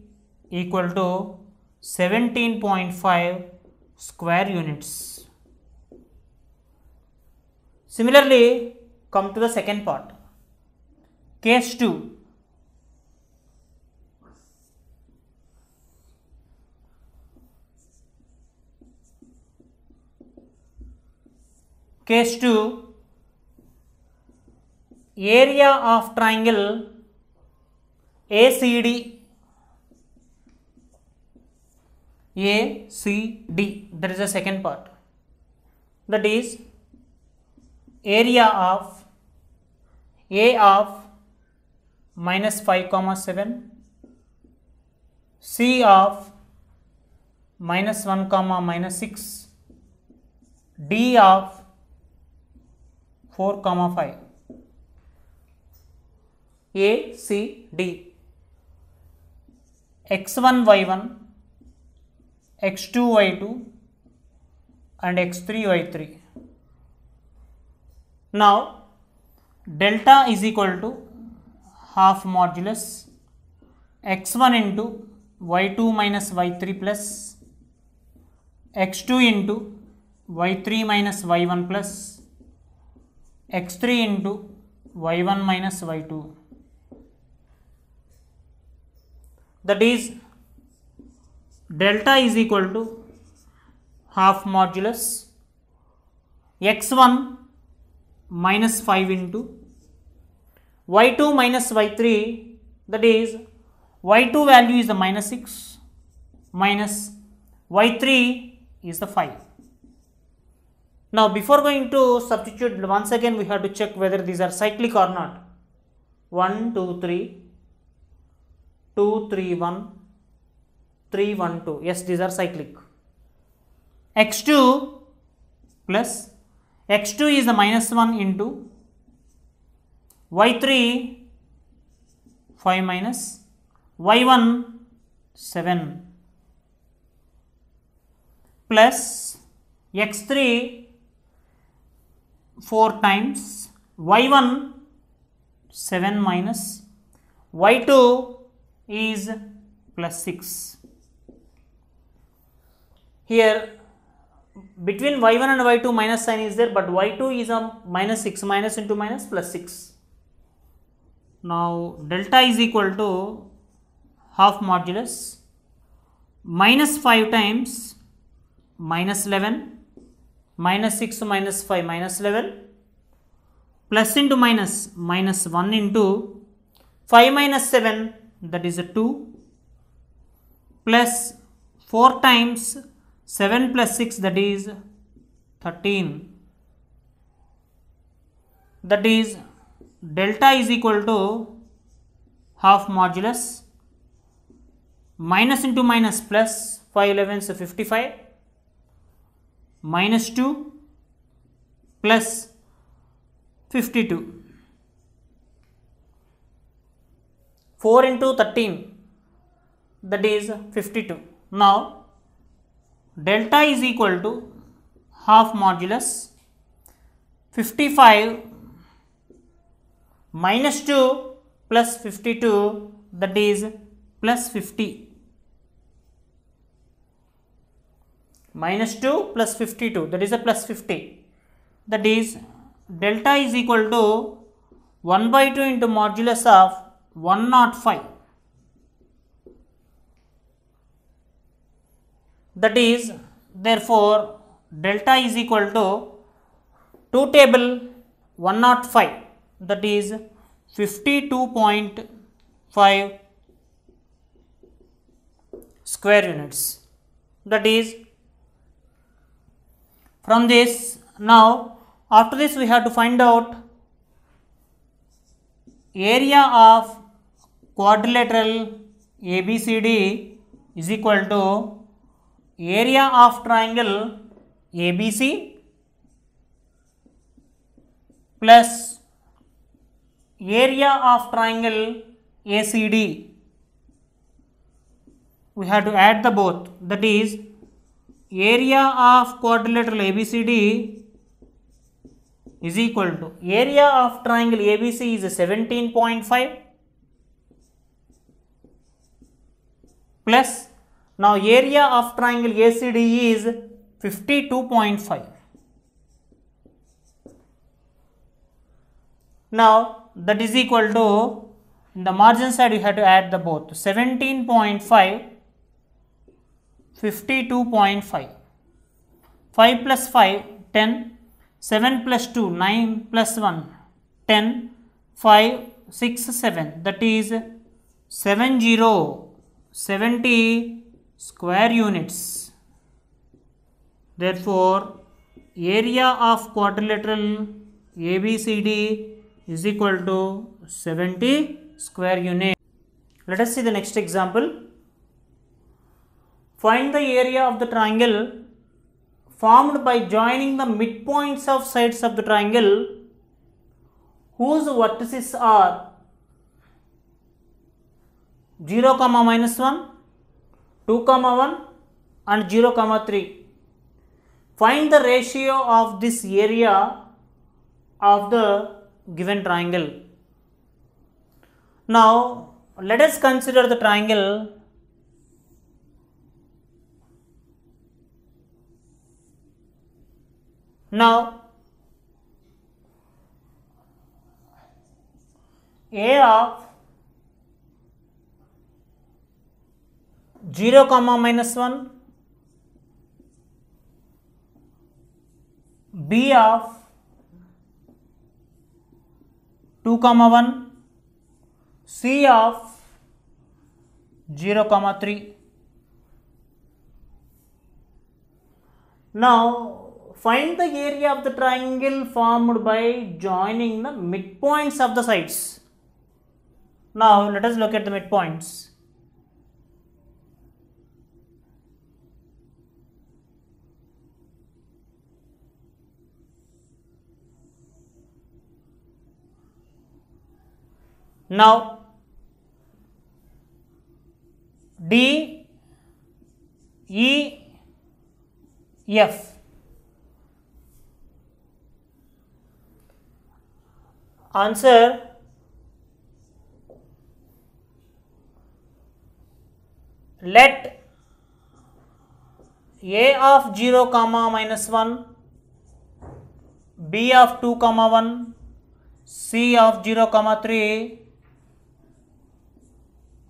equal to 17.5 square units. Similarly, come to the second part. Case 2. Case 2, area of triangle ACD, that is the second part. That is, area of A of minus 5 comma 7, C of minus 1 comma minus 6, D of 4 comma 5. A, C, D. x1 y1, x2 y2 and x3 y3. Now delta is equal to half modulus x1 into y2 minus y3 plus x2 into y3 minus y1 plus x3 into y1 minus y2. That is delta is equal to half modulus x1 minus 5 into y2 minus y3, that is y2 value is the minus 6 minus y3 is the 5. Now before going to substitute, once again we have to check whether these are cyclic or not. 1 2 3 2 3 1 3 1 2, yes, these are cyclic. x2 plus x2 is the minus 1 into y3 5 minus y1 7 plus x3 4 times y1 7 minus y2 is plus 6. Here between y1 and y2 minus sign is there, but y2 is a minus 6, minus into minus plus 6. Now delta is equal to half modulus minus 5 times minus 11 minus 6 minus 5 minus 11 plus into minus minus 1 into 5 minus 7, that is a 2 plus 4 times 7 plus 6, that is 13. That is delta is equal to half modulus minus into minus plus 5 11s 55 minus 2 plus 52. 4 into 13, that is 52. Now delta is equal to half modulus 55 minus 2 plus 52, that is plus 50. Minus 2 plus 52, that is a plus 50. That is delta is equal to 1 by 2 into modulus of 105. That is, therefore delta is equal to 2 table 105, that is 52.5 square units. That is, from this, now after this we have to find out area of quadrilateral ABCD is equal to area of triangle ABC plus area of triangle ACD. We have to add the both, that is area of quadrilateral ABCD is equal to area of triangle ABC is 17.5 plus now area of triangle ACD is 52.5. Now that is equal to, in the margin side you have to add the both, 17.5 52.5, 5 plus 5 10, 7 plus 2 9 plus 1 10, 5 6 7, that is 70 square units. Therefore area of quadrilateral ABCD is equal to 70 square units. Let us see the next example. Find the area of the triangle formed by joining the midpoints of sides of the triangle whose vertices are 0, -1, 2, 1 and 0 comma 3. Find the ratio of this area of the given triangle. Now let us consider the triangle. Now A of 0 comma minus 1, B of 2 comma 1, C of 0 comma 3. Now find the area of the triangle formed by joining the midpoints of the sides. Now let us look at the midpoints. Now D, E, F. Answer: let A of 0 comma minus 1, B of 2 comma 1, C of 0 comma 3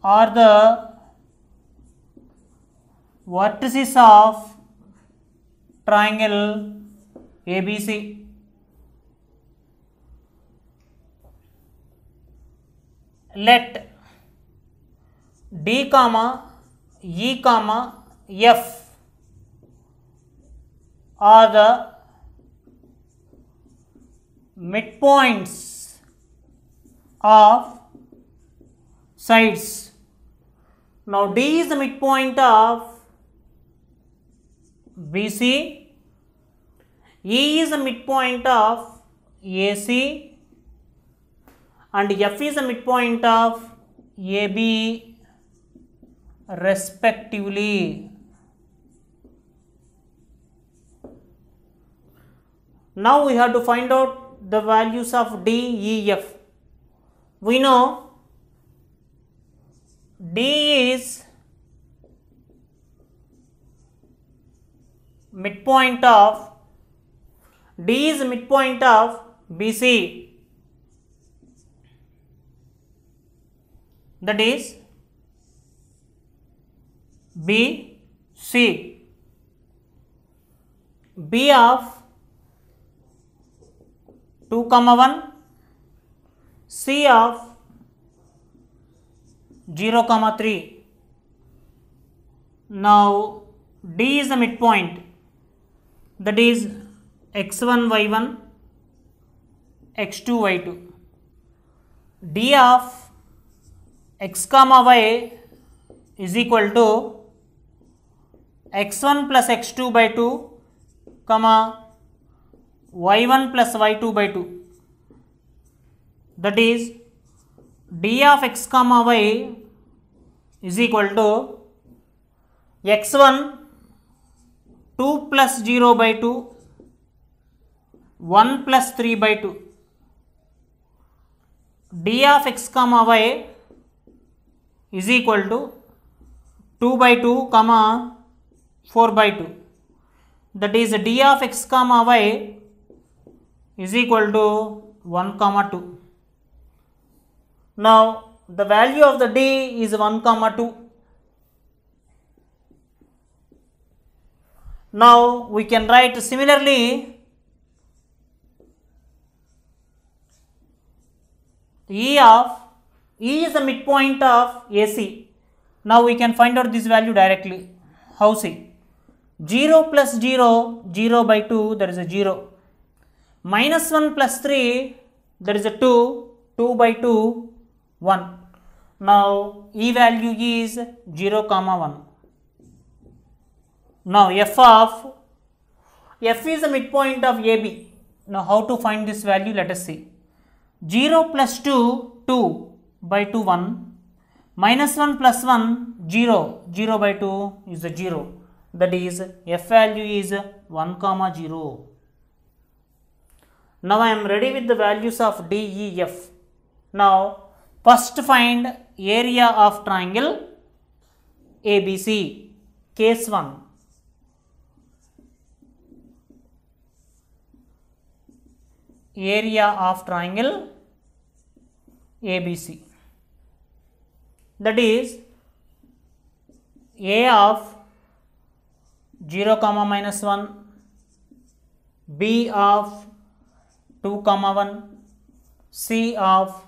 are the vertices of triangle ABC. Let D comma E comma F are the midpoints of sides. Now D is the midpoint of BC, E is the midpoint of AC, and F is the midpoint of AB respectively. Now we have to find out the values of D, E, F. We know D is midpoint of BC, that is BC. B of 2 comma 1, C of 0 comma 3. Now D is the midpoint, that is x1 y1 x2 y2. D of x comma y is equal to x1 plus x2 by 2 comma y1 plus y2 by 2, that is D of x comma y is equal to x1 2 plus 0 by 2 1 plus 3 by 2. D of x comma y is equal to 2 by 2 comma 4 by 2, that is D of x comma y is equal to 1 comma 2. Now the value of the D is 1 comma 2. Now we can write similarly E is the midpoint of AC. Now we can find out this value directly. How? See, 0 plus 0, 0 by 2, that is a 0. Minus 1 plus 3, that is a 2, 2 by 2, 1. Now E value is 0 comma 1. Now F is the midpoint of AB. Now how to find this value? Let us see. 0 plus 2, 2 by 2, 1. Minus 1 plus 1, 0, 0 by 2 is a 0. that is f value is 1 comma 0. Now I am ready with the values of D, E, F. Now first find area of triangle ABC. Case 1. Area of triangle ABC, that is A of 0 comma minus 1, B of 2 comma 1, C of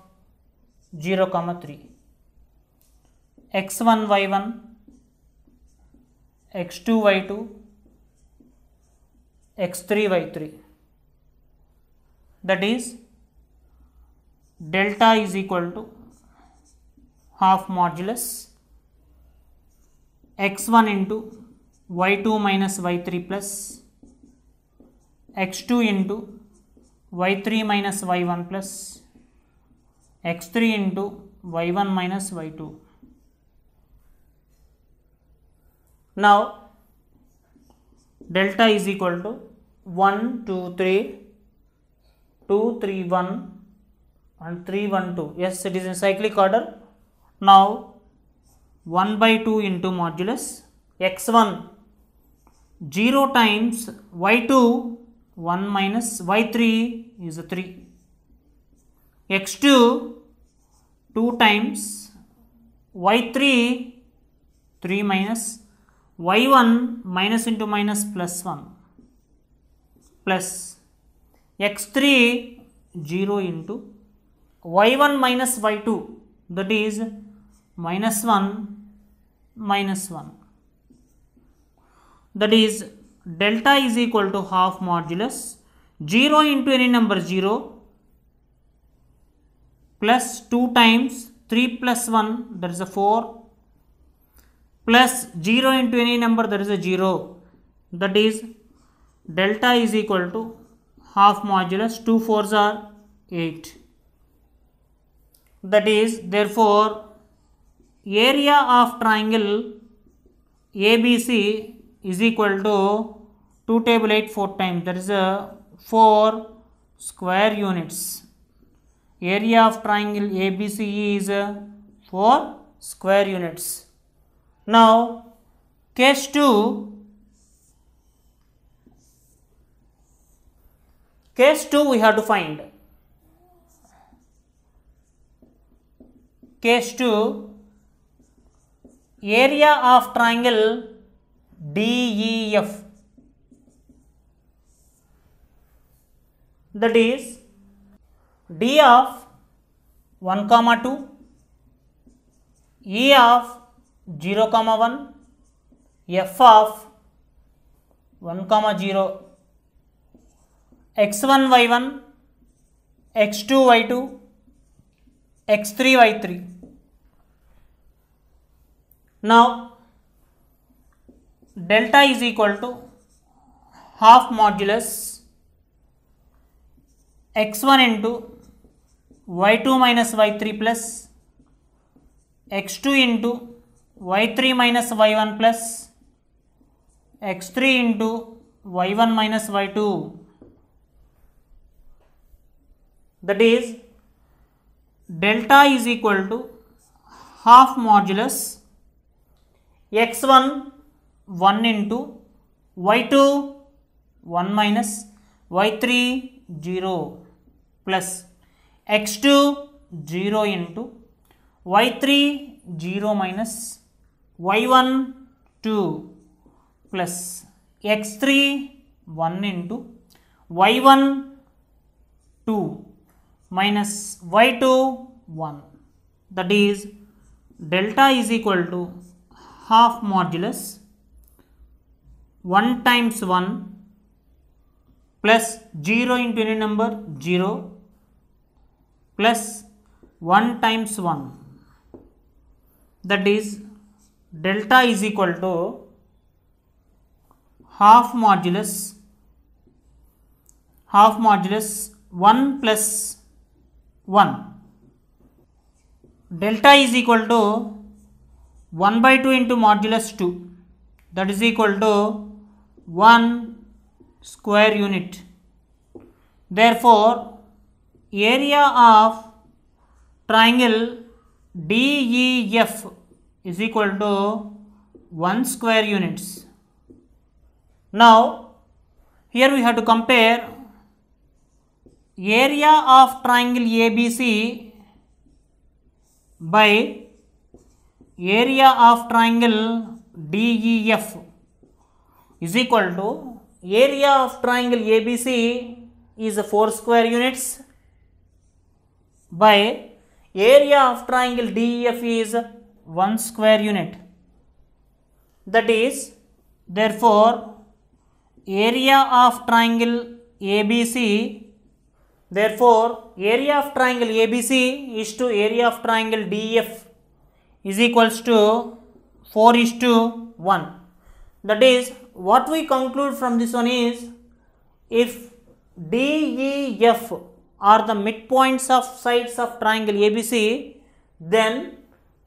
0 comma 3, x1 y1, x2 y2, x3 y3, that is delta is equal to half modulus x1 into y2 minus y3 plus x2 into y3 minus y1 plus x3 into y1 minus y2. Now delta is equal to 1 2 3 2 3 1 and 3 1 2. Yes, it is in cyclic order. Now 1 by 2 into modulus x1 0 times y2 1 minus y3 is 3, x2 2 times y3 3 minus y1 minus into minus plus 1 plus x3 0 into y1 minus y2, that is minus 1 minus 1, that is delta is equal to half modulus 0 into any number 0 plus 2 times 3 plus 1, that is a 4, plus 0 into any number, that is a 0, that is delta is equal to half modulus 2 4s are 8, that is therefore area of triangle ABC is equal to 2 table 8 4 times, that is a 4 square units. Area of triangle ABC is 4 square units. Now case 2 we have to find. Case 2, area of triangle DEF, that is D of 1 comma 2, E of 0 comma 1, F of 1 comma 0, x1 y1, x2 y2, x3 y3. Now delta is equal to half modulus x1 into y2 minus y3 plus x2 into y3 minus y1 plus x3 into y1 minus y2, that is delta is equal to half modulus x1 1 into y2 1 minus y3 0 plus x2 0 into y3 0 minus y1 2 plus x3 1 into y1 2 minus y2 1, that is delta is equal to half modulus 1 times 1 plus 0 into any number 0 plus 1 times 1, that is delta is equal to half modulus 1 plus 1. Delta is equal to 1 by 2 into modulus 2. that is equal to 1 square unit. Therefore, area of triangle DEF is equal to 1 square units. Now, here we have to compare area of triangle ABC by area of triangle DEF is equal to area of triangle ABC is 4 square units by area of triangle DEF is 1 square unit. That is, therefore, area of triangle ABC, therefore, area of triangle ABC is to area of triangle DEF is equals to 4:1. That is, what we conclude from this one is, if DEF are the midpoints of sides of triangle ABC, then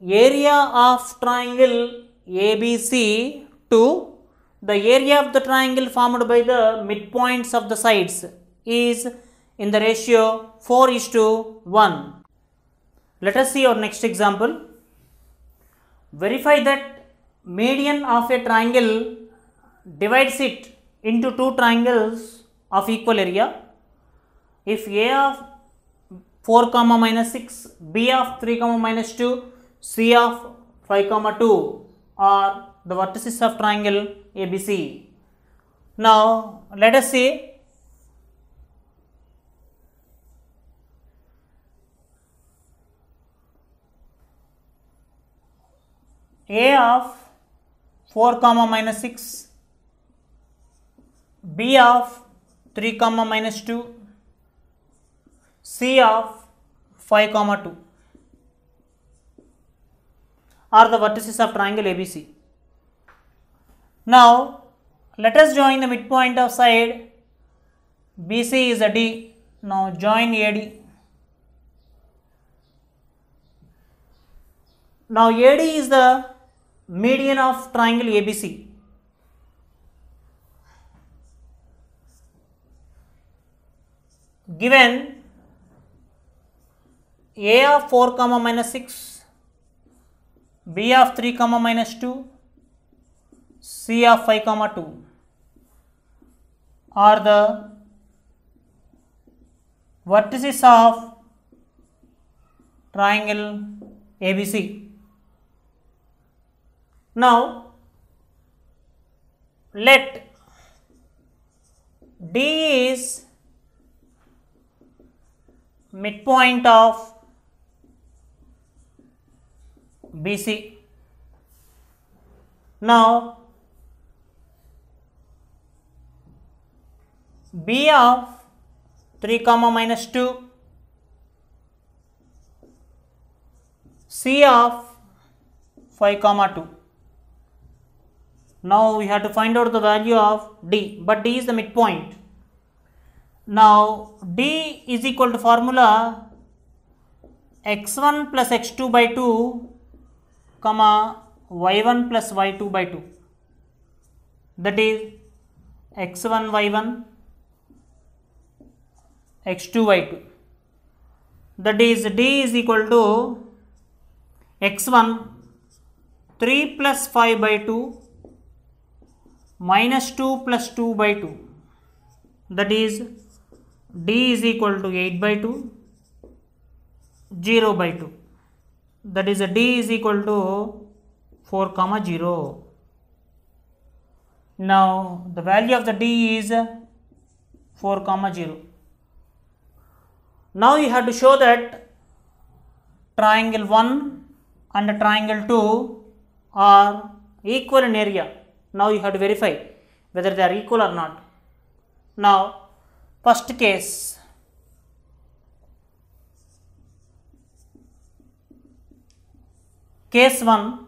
area of triangle ABC to the area of the triangle formed by the midpoints of the sides is in the ratio 4:1. Let us see our next example. Verify that median of a triangle divides it into two triangles of equal area. If A of 4, minus 6, B of 3, minus 2, C of 5, 2 are the vertices of triangle ABC. Now, let us see. A of 4, minus 6, B of 3, minus 2, C of 5, 2 are the vertices of triangle ABC. Now, let us join the midpoint of side BC is a D. Now, join AD. Now, AD is the median of triangle ABC. Given A of 4, minus 6, B of 3, minus 2, C of 5, 2 are the vertices of triangle ABC. Now, let D is midpoint of BC. Now, B of 3, minus 2, C of 5, 2. Now, we have to find out the value of D, but D is the midpoint. Now, D is equal to formula x1 plus x2 by 2, y1 plus y2 by 2. That is x1 y1, x2 y2. That is D is equal to x1 3 plus 5 by 2 minus 2 plus 2 by 2. That is D is equal to 8 by 2, 0 by 2. That is D is equal to 4, 0. Now, the value of the D is 4, 0. Now, you have to show that triangle 1 and triangle 2 are equal in area. Now, you have to verify whether they are equal or not. Now, first case, case 1,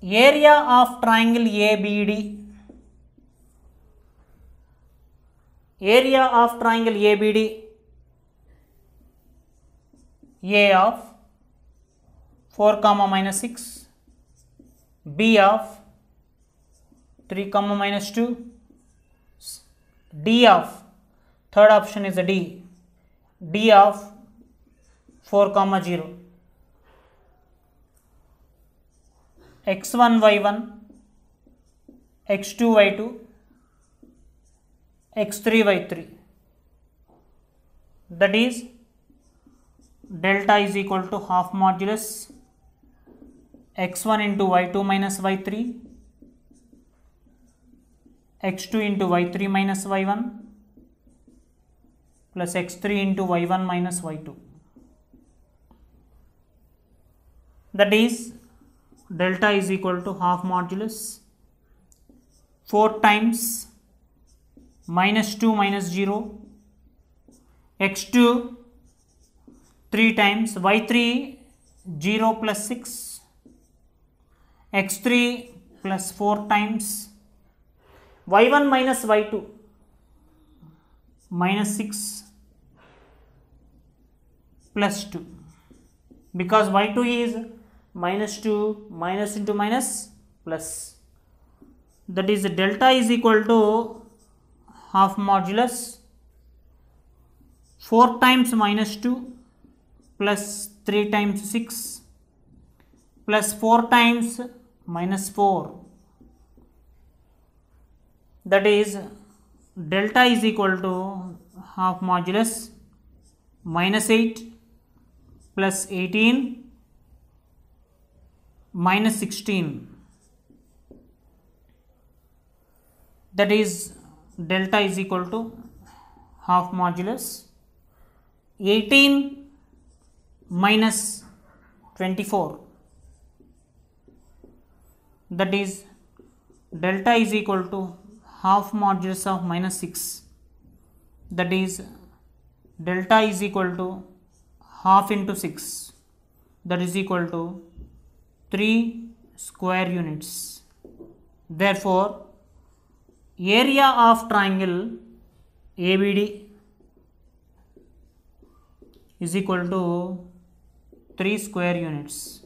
area of triangle ABD, A of 4 comma minus 6, B of 3 comma minus 2, D of, third option is a D of 4 comma 0, x1 y1, x2 y2, x3 y3. That is delta is equal to half modulus x1 into y2 minus y3, x2 into y3 minus y1 plus x3 into y1 minus y2. That is delta is equal to half modulus 4 times minus 2 minus 0, x2 3 times, y3 0 plus 6, x3 plus 4 times, y1 minus y2 minus 6 plus 2, because y2 is minus 2 minus into minus plus. That is delta is equal to half modulus 4 times minus 2 plus 3 times 6 plus 4 times minus 4. That is delta is equal to half modulus minus 8 plus 18 minus 16. That is delta is equal to half modulus 18 minus 24. That is delta is equal to half modulus of minus 6. That is delta is equal to half into 6. That is equal to 3 square units. Therefore, area of triangle ABD is equal to 3 square units.